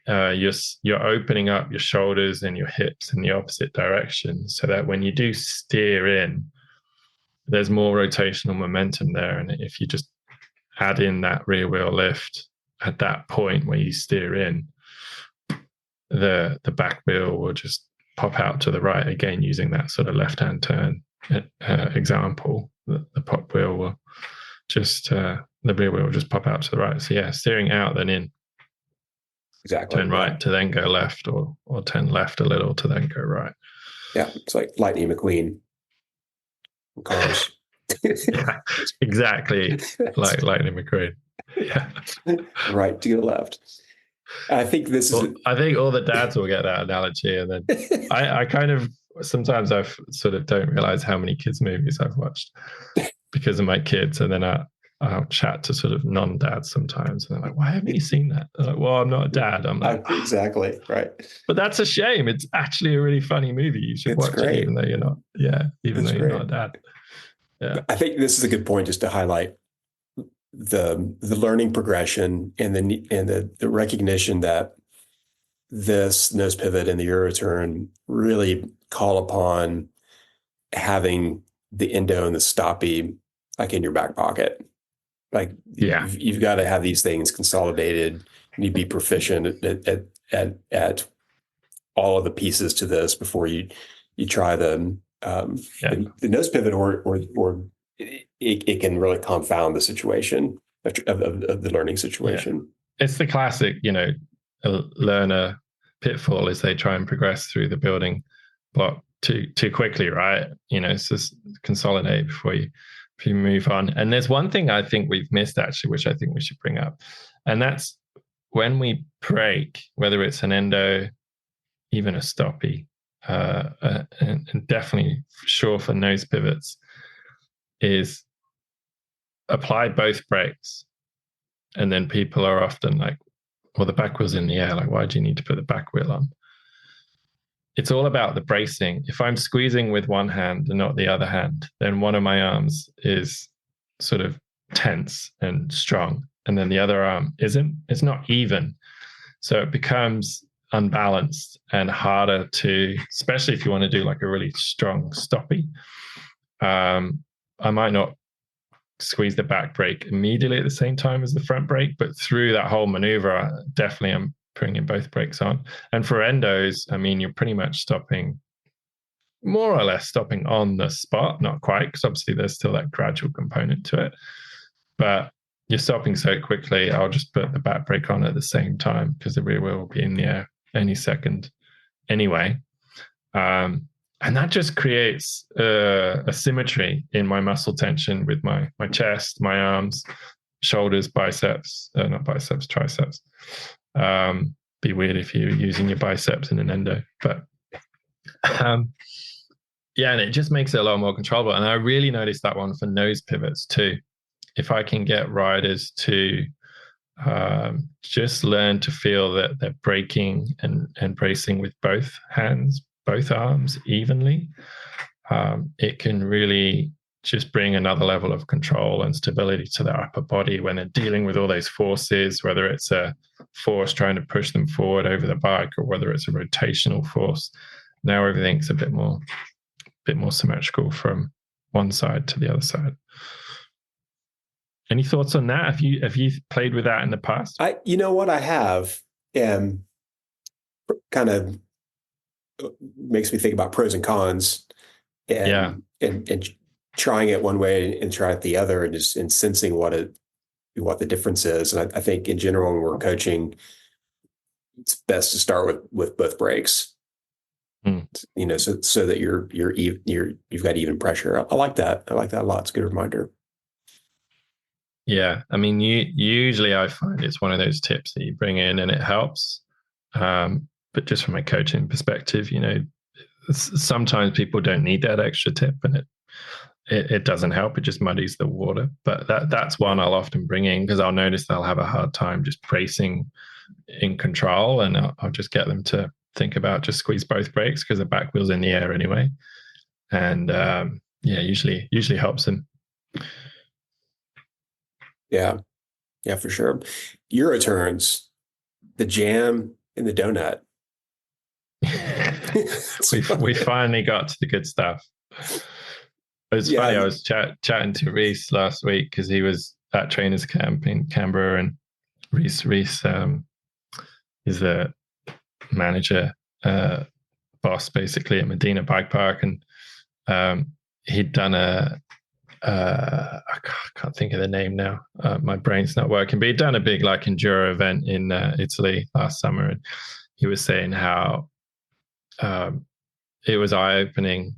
You're opening up your shoulders and your hips in the opposite direction, so that when you do steer in, there's more rotational momentum there. And if you just add in that rear wheel lift at that point where you steer in, the back wheel will just pop out to the right, again using that sort of left-hand turn example. The pop wheel will just the rear wheel will just pop out to the right. So yeah, steering out then in. Exactly. Turn right to then go left, or turn left a little to then go right. Yeah, it's like Lightning McQueen cars. Yeah, exactly. Like Lightning McQueen. Yeah. Right to go left. I think I think all the dads will get that analogy, and then I kind of sometimes I sort of don't realize how many kids movies I've watched because of my kids, and then I'll chat to sort of non-dads sometimes, and they're like, "Why haven't you seen that?" They're like, "Well, I'm not a dad." I'm like, exactly right. But that's a shame. It's actually a really funny movie. You should watch it, even though you're not. Yeah, even though you're not a dad. Yeah, I think this is a good point just to highlight the learning progression and the recognition that this nose pivot and the Euro turn really call upon having the endo and the stoppie like in your back pocket. Like, yeah, you've got to have these things consolidated. You need to be proficient at all of the pieces to this before you you try the nose pivot, or it can really confound the situation of the learning situation. It's the classic, learner pitfall is they try and progress through the building block too quickly, right? It's just consolidate before you move on. And there's one thing I think we've missed actually, which I think we should bring up, and that's when we break, whether it's an endo, even a stoppie, and definitely sure for nose pivots, is apply both brakes. And then people are often like, well, the back wheel's in the air. Like, why do you need to put the back wheel on? It's all about the bracing. If I'm squeezing with one hand and not the other hand, then one of my arms is sort of tense and strong, and then the other arm isn't. It's not even. So it becomes unbalanced and harder to, especially if you want to do like a really strong stoppie. I might not squeeze the back brake immediately at the same time as the front brake, but through that whole maneuver, definitely I'm bringing both brakes on. And for endos, I mean, you're pretty much stopping, more or less stopping on the spot, not quite, because obviously there's still that gradual component to it, but you're stopping so quickly, I'll just put the back brake on at the same time because the rear wheel will be in the air any second anyway. And that just creates a symmetry in my muscle tension with my chest, my arms, shoulders, biceps, not biceps, triceps. Be weird if you're using your biceps in an endo, but and it just makes it a lot more controllable. And I really noticed that one for nose pivots too. If I can get riders to just learn to feel that they're braking and bracing with both hands, both arms evenly, it can really just bring another level of control and stability to their upper body when they're dealing with all those forces, whether it's a force trying to push them forward over the bike or whether it's a rotational force. Now everything's a bit more symmetrical from one side to the other side. Any thoughts on that? Have you played with that in the past? You know what, I have, and kind of makes me think about pros and cons, and trying it one way and try it the other, and just sensing what the difference is. And I think in general, when we're coaching, it's best to start with both brakes. So that you've got even pressure. I like that. I like that a lot. It's a good reminder. Yeah, I mean, usually I find it's one of those tips that you bring in and it helps. But just from a coaching perspective, sometimes people don't need that extra tip, and it doesn't help. It just muddies the water. But that's one I'll often bring in because I'll notice they'll have a hard time just bracing in control, and I'll just get them to think about just squeeze both brakes because the back wheel's in the air anyway. And usually helps them. Yeah, for sure. Euro turns, the jam in the donut. we finally got to the good stuff. It's funny. I was chatting to Reese last week because he was at trainers camp in Canberra, and Reese is the manager, boss basically at Medina Bike Park, and he'd done I can't think of the name now. My brain's not working, but he'd done a big enduro event in Italy last summer, and he was saying how it was eye-opening.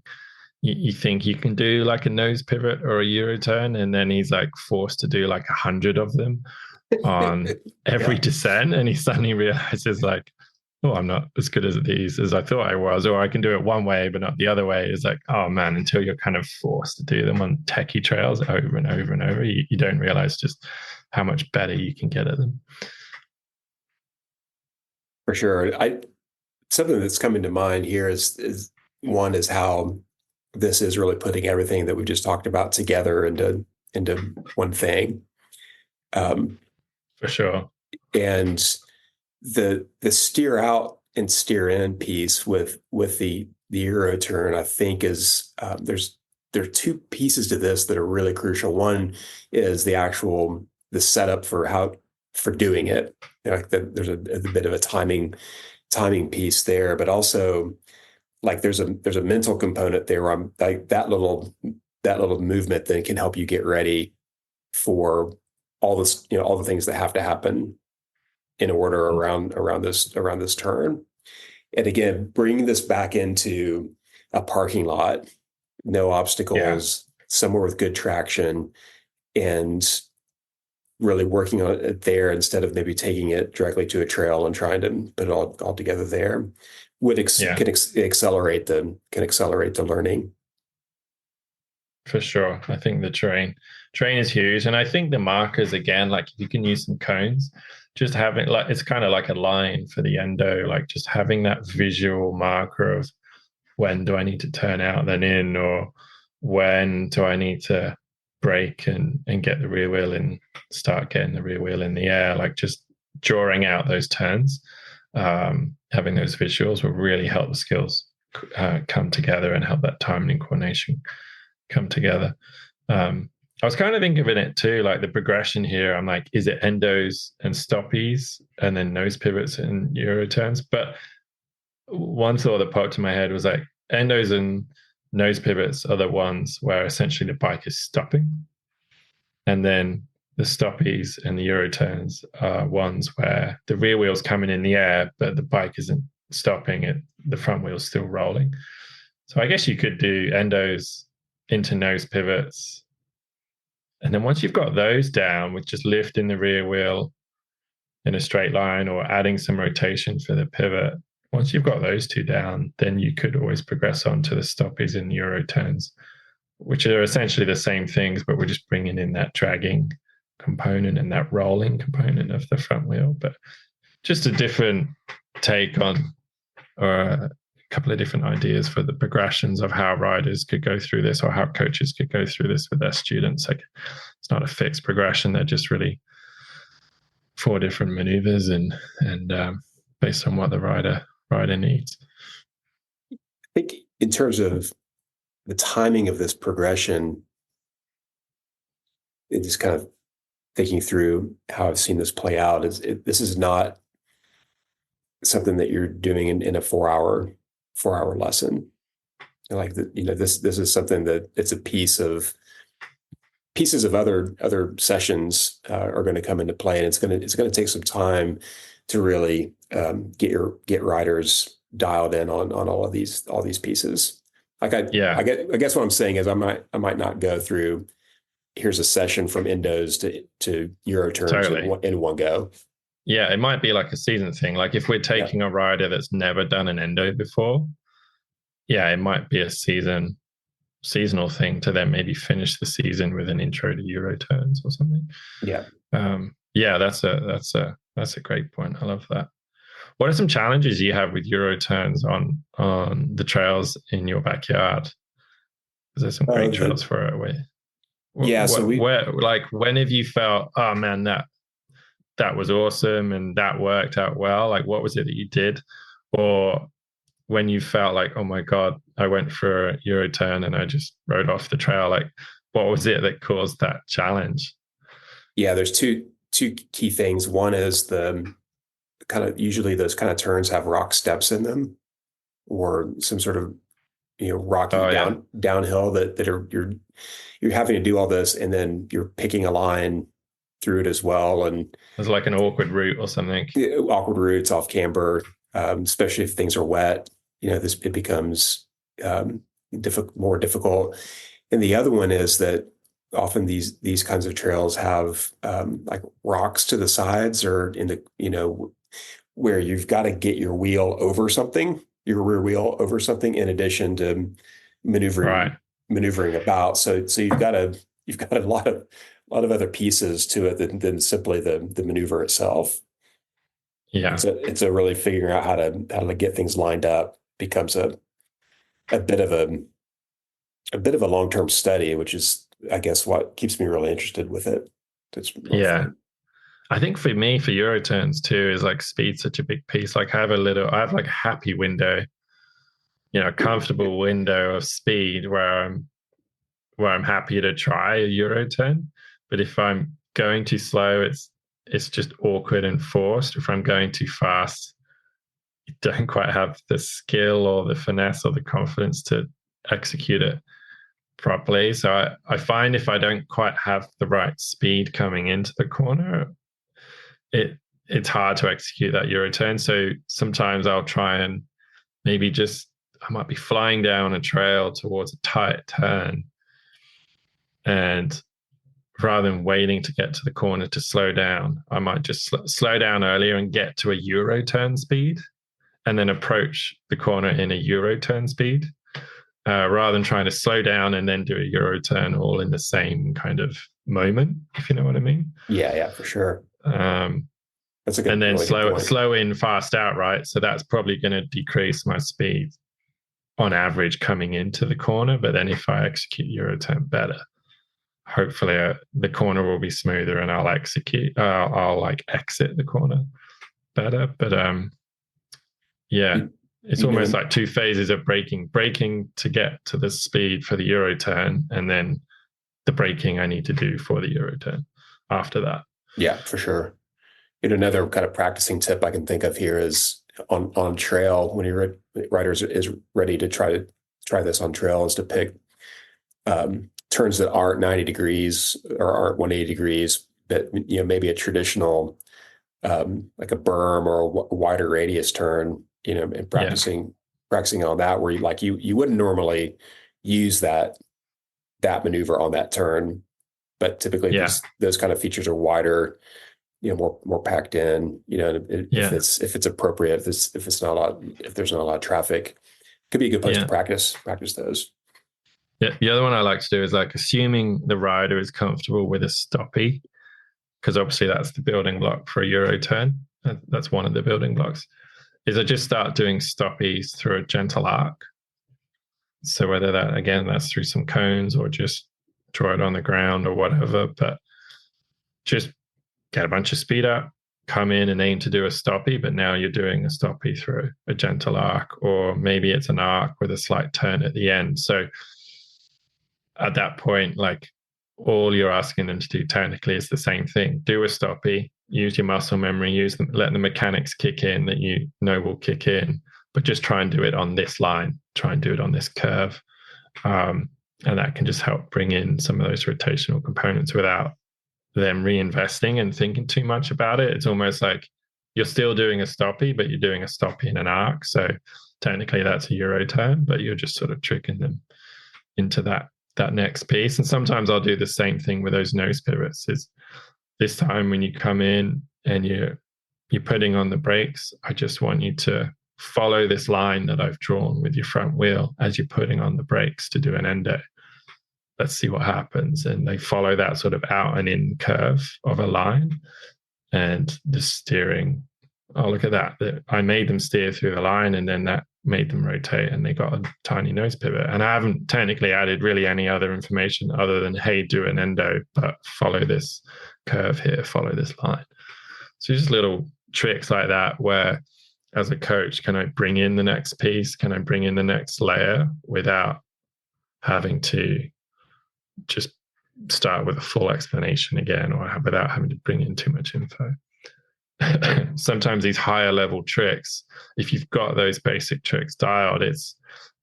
You think you can do a nose pivot or a Euro turn, and then he's forced to do 100 of them on every descent, and he suddenly realizes oh, I'm not as good at these as I thought I was, or I can do it one way but not the other way. It's oh man, until you're kind of forced to do them on techie trails over and over and over, you don't realize just how much better you can get at them. For sure. Something that's coming to mind here is how this is really putting everything that we just talked about together into one thing. For sure. And the steer out and steer in piece with the Euro turn, I think is there are two pieces to this that are really crucial. One is the setup for doing it. There's a bit of a timing piece there, but also like there's a mental component there where I'm like that little movement then can help you get ready for all this, all the things that have to happen in order around this turn. And again, bringing this back into a parking lot, no obstacles, somewhere with good traction, and really working on it there instead of maybe taking it directly to a trail and trying to put it all together there can accelerate the learning. For sure. I think the terrain is huge. And I think the markers, again, like you can use some cones, just having like, it's kind of like a line for the endo, like just having that visual marker of when do I need to turn out then in, or when do I need to brake and get the rear wheel and start getting the rear wheel in the air, like just drawing out those turns. Having those visuals will really help the skills come together and help that timing and coordination come together. I was kind of thinking of it too, like the progression here. I'm like, is it endos and stoppies and then nose pivots and Euro turns? But one thought that popped in my head was like endos and nose pivots are the ones where essentially the bike is stopping. And then the stoppies and the Euro turns are ones where the rear wheel's coming in the air, but the bike isn't stopping it. The front wheel's still rolling. So I guess you could do endos into nose pivots. And then once you've got those down with just lifting the rear wheel in a straight line or adding some rotation for the pivot, once you've got those two down, then you could always progress on to the stoppies and Euro turns, which are essentially the same things, but we're just bringing in that dragging component and that rolling component of the front wheel. But just a different take on, or a couple of different ideas for the progressions of how riders could go through this, or how coaches could go through this with their students. Like it's not a fixed progression. They're just really 4 different maneuvers and based on what the rider needs. I think in terms of the timing of this progression, it just kind of thinking through how I've seen this play out this is not something that you're doing in a 4-hour lesson. Like this is something that it's a pieces of other sessions are going to come into play, and it's going to take some time to really get riders dialed in on all these pieces. Like I guess what I'm saying is I might not go through, here's a session from endos to Euro turns in one go. Yeah, it might be like a season thing. Like if we're taking a rider that's never done an endo before, it might be a seasonal thing to then maybe finish the season with an intro to Euro turns or something. That's a great point. I love that. What are some challenges you have with Euro turns on the trails in your backyard? Because there's some great trails for it. When have you felt, oh man, that was awesome and that worked out well? Like, what was it that you did? Or when you felt like, oh my God, I went for a Euro turn and I just rode off the trail. Like, what was it that caused that challenge? Yeah, there's two key things. One is the usually those kind of turns have rock steps in them, or some sort of rocky downhill that are you're having to do all this, and then you're picking a line through it as well. And there's like an awkward route or something. Awkward routes off camber, especially if things are wet. It becomes more difficult. And the other one is that often these kinds of trails have like rocks to the sides, or in the where you've got to get your wheel over something, your rear wheel over something, in addition to maneuvering about. So you've got a lot of other pieces to it than simply the maneuver itself. Yeah, it's a really figuring out how to get things lined up becomes a bit of a long-term study, which is, I guess, what keeps me really interested with it. It's really fun. I think for me, for Euro turns too, is like speed such a big piece. Like I have like a happy window, a comfortable window of speed where I'm happy to try a Euro turn. But if I'm going too slow, it's just awkward and forced. If I'm going too fast, you don't quite have the skill or the finesse or the confidence to execute it properly. So I find if I don't quite have the right speed coming into the corner, it's hard to execute that Euro turn. So sometimes I'll try and maybe I might be flying down a trail towards a tight turn, and rather than waiting to get to the corner to slow down, I might just slow down earlier and get to a Euro turn speed and then approach the corner in a Euro turn speed, rather than trying to slow down and then do a Euro turn all in the same kind of moment, if you know what I mean. Yeah, for sure. That's a good, and then really slow in, fast out, right? So that's probably going to decrease my speed on average coming into the corner. But then if I execute Euro turn better, hopefully the corner will be smoother and I'll exit the corner better. But it's almost like two phases of braking to get to the speed for the Euro turn, and then the braking I need to do for the Euro turn after that. Yeah, for sure. Another kind of practicing tip I can think of here is on trail, when your rider is ready to try this on trail, is to pick turns that aren't 90 degrees or aren't 180 degrees, but maybe a traditional like a berm or a wider radius turn, and practicing on that, where you wouldn't normally use that maneuver on that turn, but typically those kind of features are wider, more packed in, if it's appropriate, if there's not a lot of traffic, could be a good place to practice those. Yeah. The other one I like to do is assuming the rider is comfortable with a stoppie, because obviously that's the building block for a Euro turn. That's one of the building blocks. Is I just start doing stoppies through a gentle arc. So whether that's through some cones or just draw it on the ground or whatever, but just get a bunch of speed up, come in and aim to do a stoppie, but now you're doing a stoppie through a gentle arc, or maybe it's an arc with a slight turn at the end. So at that point, all you're asking them to do technically is the same thing. Do a stoppie, use your muscle memory, let the mechanics kick in that will kick in, but just try and do it on this line, try and do it on this curve. And that can just help bring in some of those rotational components without them reinvesting and thinking too much about it. It's almost like you're still doing a stoppie, but you're doing a stoppie in an arc. So technically that's a Euro turn, but you're just sort of tricking them into that next piece. And sometimes I'll do the same thing with those nose pivots. Is this time when you come in and you're putting on the brakes, I just want you to follow this line that I've drawn with your front wheel as you're putting on the brakes to do an endo. Let's see what happens. And they follow that sort of out and in curve of a line, and the steering, oh, look at that. I made them steer through the line, and then that made them rotate, and they got a tiny nose pivot. And I haven't technically added really any other information other than, hey, do an endo, but follow this curve here, follow this line. So just little tricks like that where, as a coach, can I bring in the next piece? Can I bring in the next layer without having to just start with a full explanation again, or without having to bring in too much info? Sometimes these higher level tricks, if you've got those basic tricks dialed, it's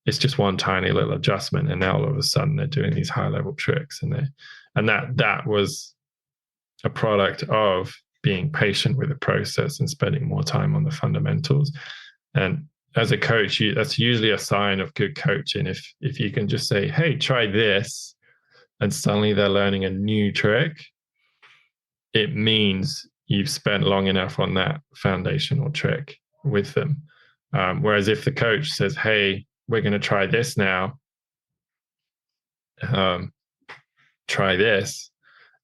just one tiny little adjustment, and now all of a sudden they're doing these high level tricks, and that was a product of being patient with the process and spending more time on the fundamentals. And as a coach, that's usually a sign of good coaching. If you can just say, hey, try this, and suddenly they're learning a new trick, it means you've spent long enough on that foundational trick with them. Whereas if the coach says, hey, we're going to try this now, try this,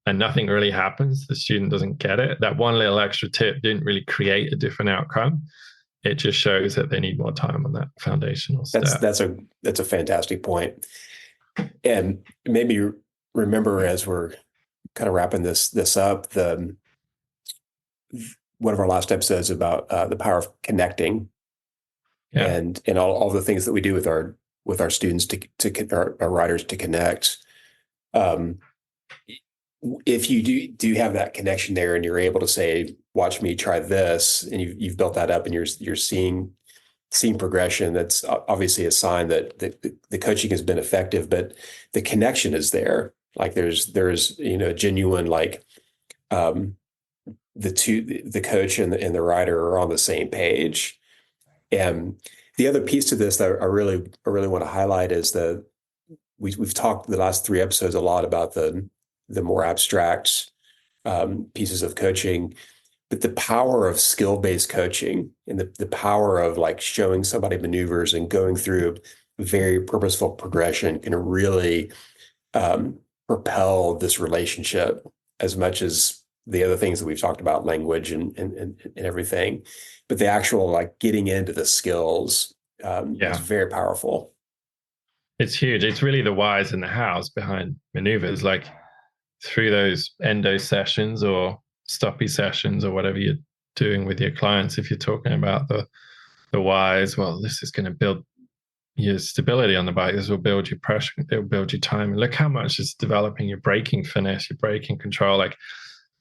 and nothing really happens, the student doesn't get it. That one little extra tip didn't really create a different outcome. It just shows that they need more time on that foundational step. That's a fantastic point. And maybe remember, as we're kind of wrapping this up, one of our last episodes about the power of connecting, and all the things that we do with our students to our riders to connect. If you do have that connection there, and you're able to say, watch me try this, and you've built that up, and you're seeing seeing progression, that's obviously a sign that the coaching has been effective, but the connection is there. Like there's genuine, like the coach and the rider are on the same page. And the other piece to this that I really want to highlight is we've talked the last 3 episodes a lot about the more abstract pieces of coaching, but the power of skill-based coaching and the power of like showing somebody maneuvers and going through very purposeful progression can really propel this relationship as much as the other things that we've talked about, language and everything. But the actual like getting into the skills is very powerful. It's huge. It's really the whys and the hows behind maneuvers. Like through those endo sessions or stoppy sessions or whatever you're doing with your clients, if you're talking about the whys, well, this is going to build your stability on the bike. This will build your pressure. It will build your time. And look how much it's developing your braking finesse, your braking control. Like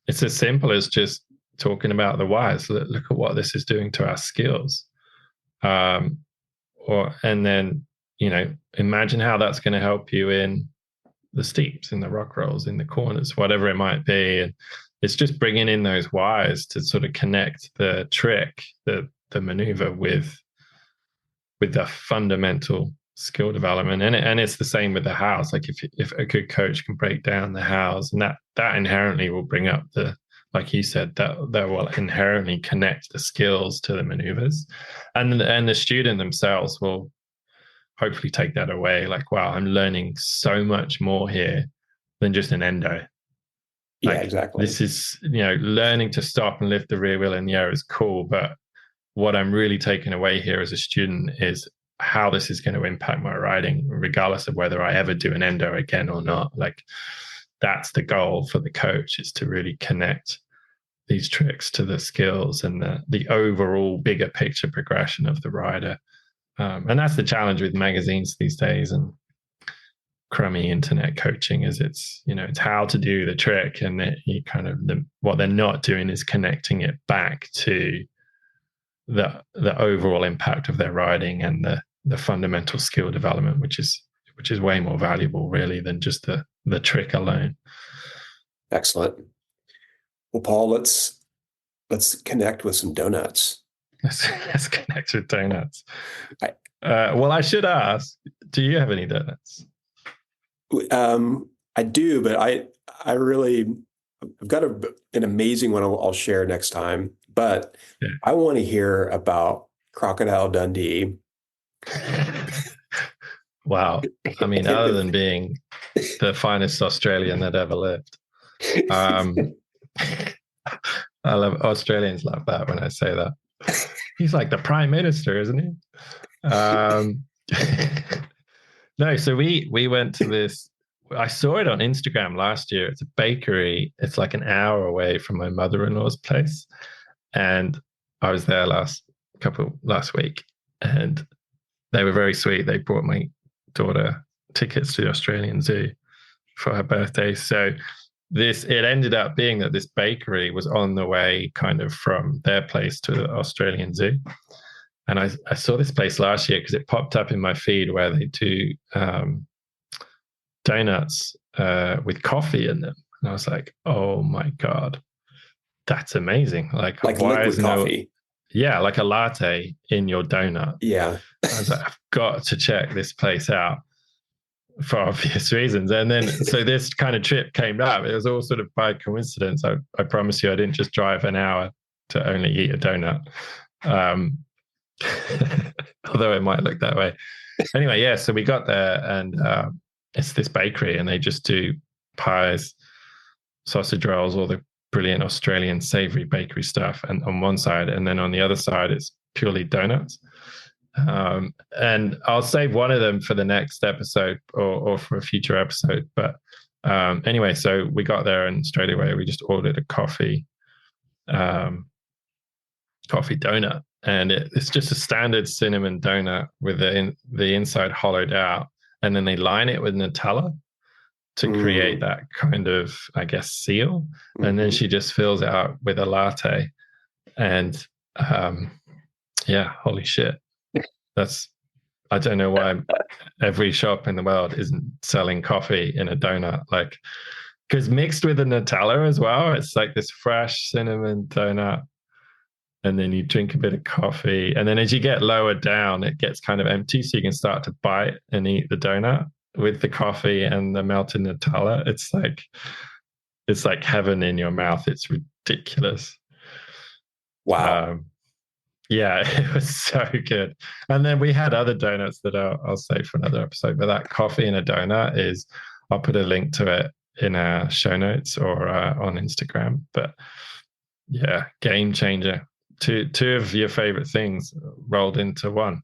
it's as simple as just talking about the whys. Look at what this is doing to our skills. And then, imagine how that's going to help you in the steeps, in the rock rolls, in the corners, whatever it might be. And it's just bringing in those whys to sort of connect the trick, the maneuver with the fundamental skill development. And it's the same with the hows. Like if a good coach can break down the hows, and that inherently will bring up like you said, that will inherently connect the skills to the maneuvers, and the student themselves will hopefully take that away. Like, wow, I'm learning so much more here than just an endo. Yeah, exactly. This is, learning to stop and lift the rear wheel in the air is cool, but what I'm really taking away here as a student is how this is going to impact my riding, regardless of whether I ever do an endo again or not. Like that's the goal for the coach, is to really connect these tricks to the skills and the overall bigger picture progression of the rider. And that's the challenge with magazines these days and crummy internet coaching, is it's how to do the trick, and what they're not doing is connecting it back to the overall impact of their riding and the fundamental skill development, which is way more valuable really than just the trick alone. Excellent. Well, Paul, let's connect with some donuts. Let's connect with donuts. Well, I should ask, do you have any donuts? I do, but I've got an amazing one I'll share next time. But yeah. I want to hear about Crocodile Dundee. Wow. I mean, other than being the finest Australian that ever lived. I love Australians love that when I say that. He's like the Prime Minister, isn't he? No, so we went to this. I saw it on Instagram last year. It's a bakery. It's like an hour away from my mother-in-law's place. And I was there last week, and they were very sweet. They brought my daughter tickets to the Australian Zoo for her birthday. So it ended up being that this bakery was on the way kind of from their place to the Australian Zoo. And I saw this place last year because it popped up in my feed where they do donuts with coffee in them. And I was like, oh my God, that's amazing. Like why liquid coffee. Yeah, like a latte in your donut. Yeah. I was like, I've got to check this place out for obvious reasons. And then, so this kind of trip came up. It was all sort of by coincidence. I promise you, I didn't just drive an hour to only eat a donut. Although it might look that way. Anyway, yeah, so we got there, and it's this bakery, and they just do pies, sausage rolls, all the brilliant Australian savory bakery stuff, and on one side, and then on the other side it's purely donuts. And I'll save one of them for the next episode or for a future episode. But anyway, so we got there, and straight away we just ordered a coffee donut, and it's just a standard cinnamon donut with the inside hollowed out, and then they line it with Nutella to create that kind of, I guess, seal. Mm-hmm. And then she just fills it out with a latte. And yeah, holy shit. I don't know why every shop in the world isn't selling coffee in a donut, like, because mixed with the Nutella as well, it's like this fresh cinnamon donut. And then you drink a bit of coffee. And then as you get lower down, it gets kind of empty. So you can start to bite and eat the donut with the coffee and the melted Nutella. It's like heaven in your mouth. It's ridiculous. Wow. Yeah, it was so good. And then we had other donuts that I'll save for another episode. But that coffee in a donut I'll put a link to it in our show notes or on Instagram. But yeah, game changer. Two of your favorite things rolled into one.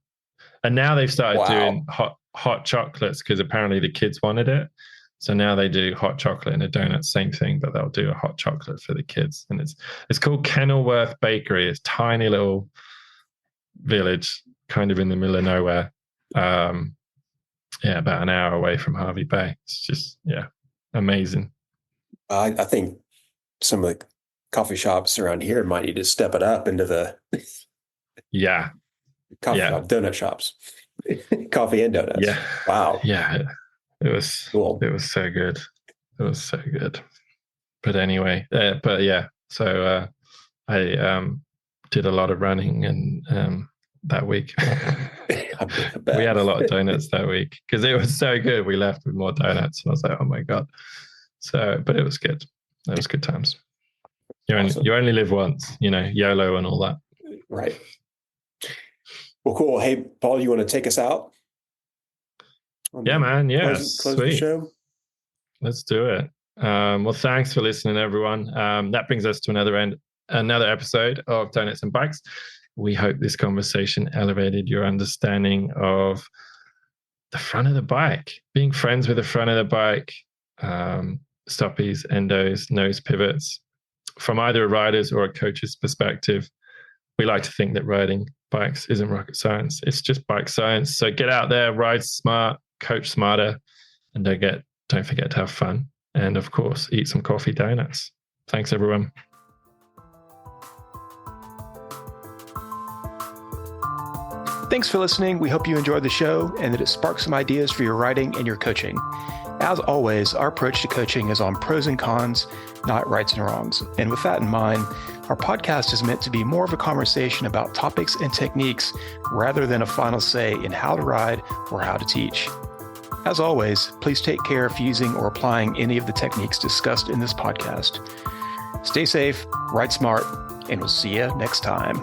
And now they've started doing hot chocolates because apparently the kids wanted it. So now they do hot chocolate in a donut, same thing, but they'll do a hot chocolate for the kids. And it's called Kenilworth Bakery. It's a tiny little village kind of in the middle of nowhere. About an hour away from Harvey Bay. It's just, amazing. I think some of the coffee shops around here might need to step it up into the donut shops. Coffee and donuts. Yeah. Wow. Yeah. It was cool. It was so good. It was so good. But anyway, so I did a lot of running and that week. We had a lot of donuts that week because it was so good. We left with more donuts and I was like, oh my God. So, but it was good. It was good times. You only live once, YOLO and all that. Right. Well, cool. Hey, Paul, you want to take us out? Yeah, man. Yeah. Close the show. Let's do it. Well, thanks for listening, everyone. That brings us to another episode of Donuts and Bikes. We hope this conversation elevated your understanding of the front of the bike, being friends with the front of the bike, stoppies, endos, nose pivots. From either a rider's or a coach's perspective, we like to think that riding bikes isn't rocket science. It's just bike science. So get out there, ride smart, coach smarter, and don't forget to have fun. And of course, eat some coffee donuts. Thanks, everyone. Thanks for listening. We hope you enjoyed the show and that it sparked some ideas for your riding and your coaching. As always, our approach to coaching is on pros and cons, not rights and wrongs. And with that in mind, our podcast is meant to be more of a conversation about topics and techniques rather than a final say in how to ride or how to teach. As always, please take care of using or applying any of the techniques discussed in this podcast. Stay safe, ride smart, and we'll see you next time.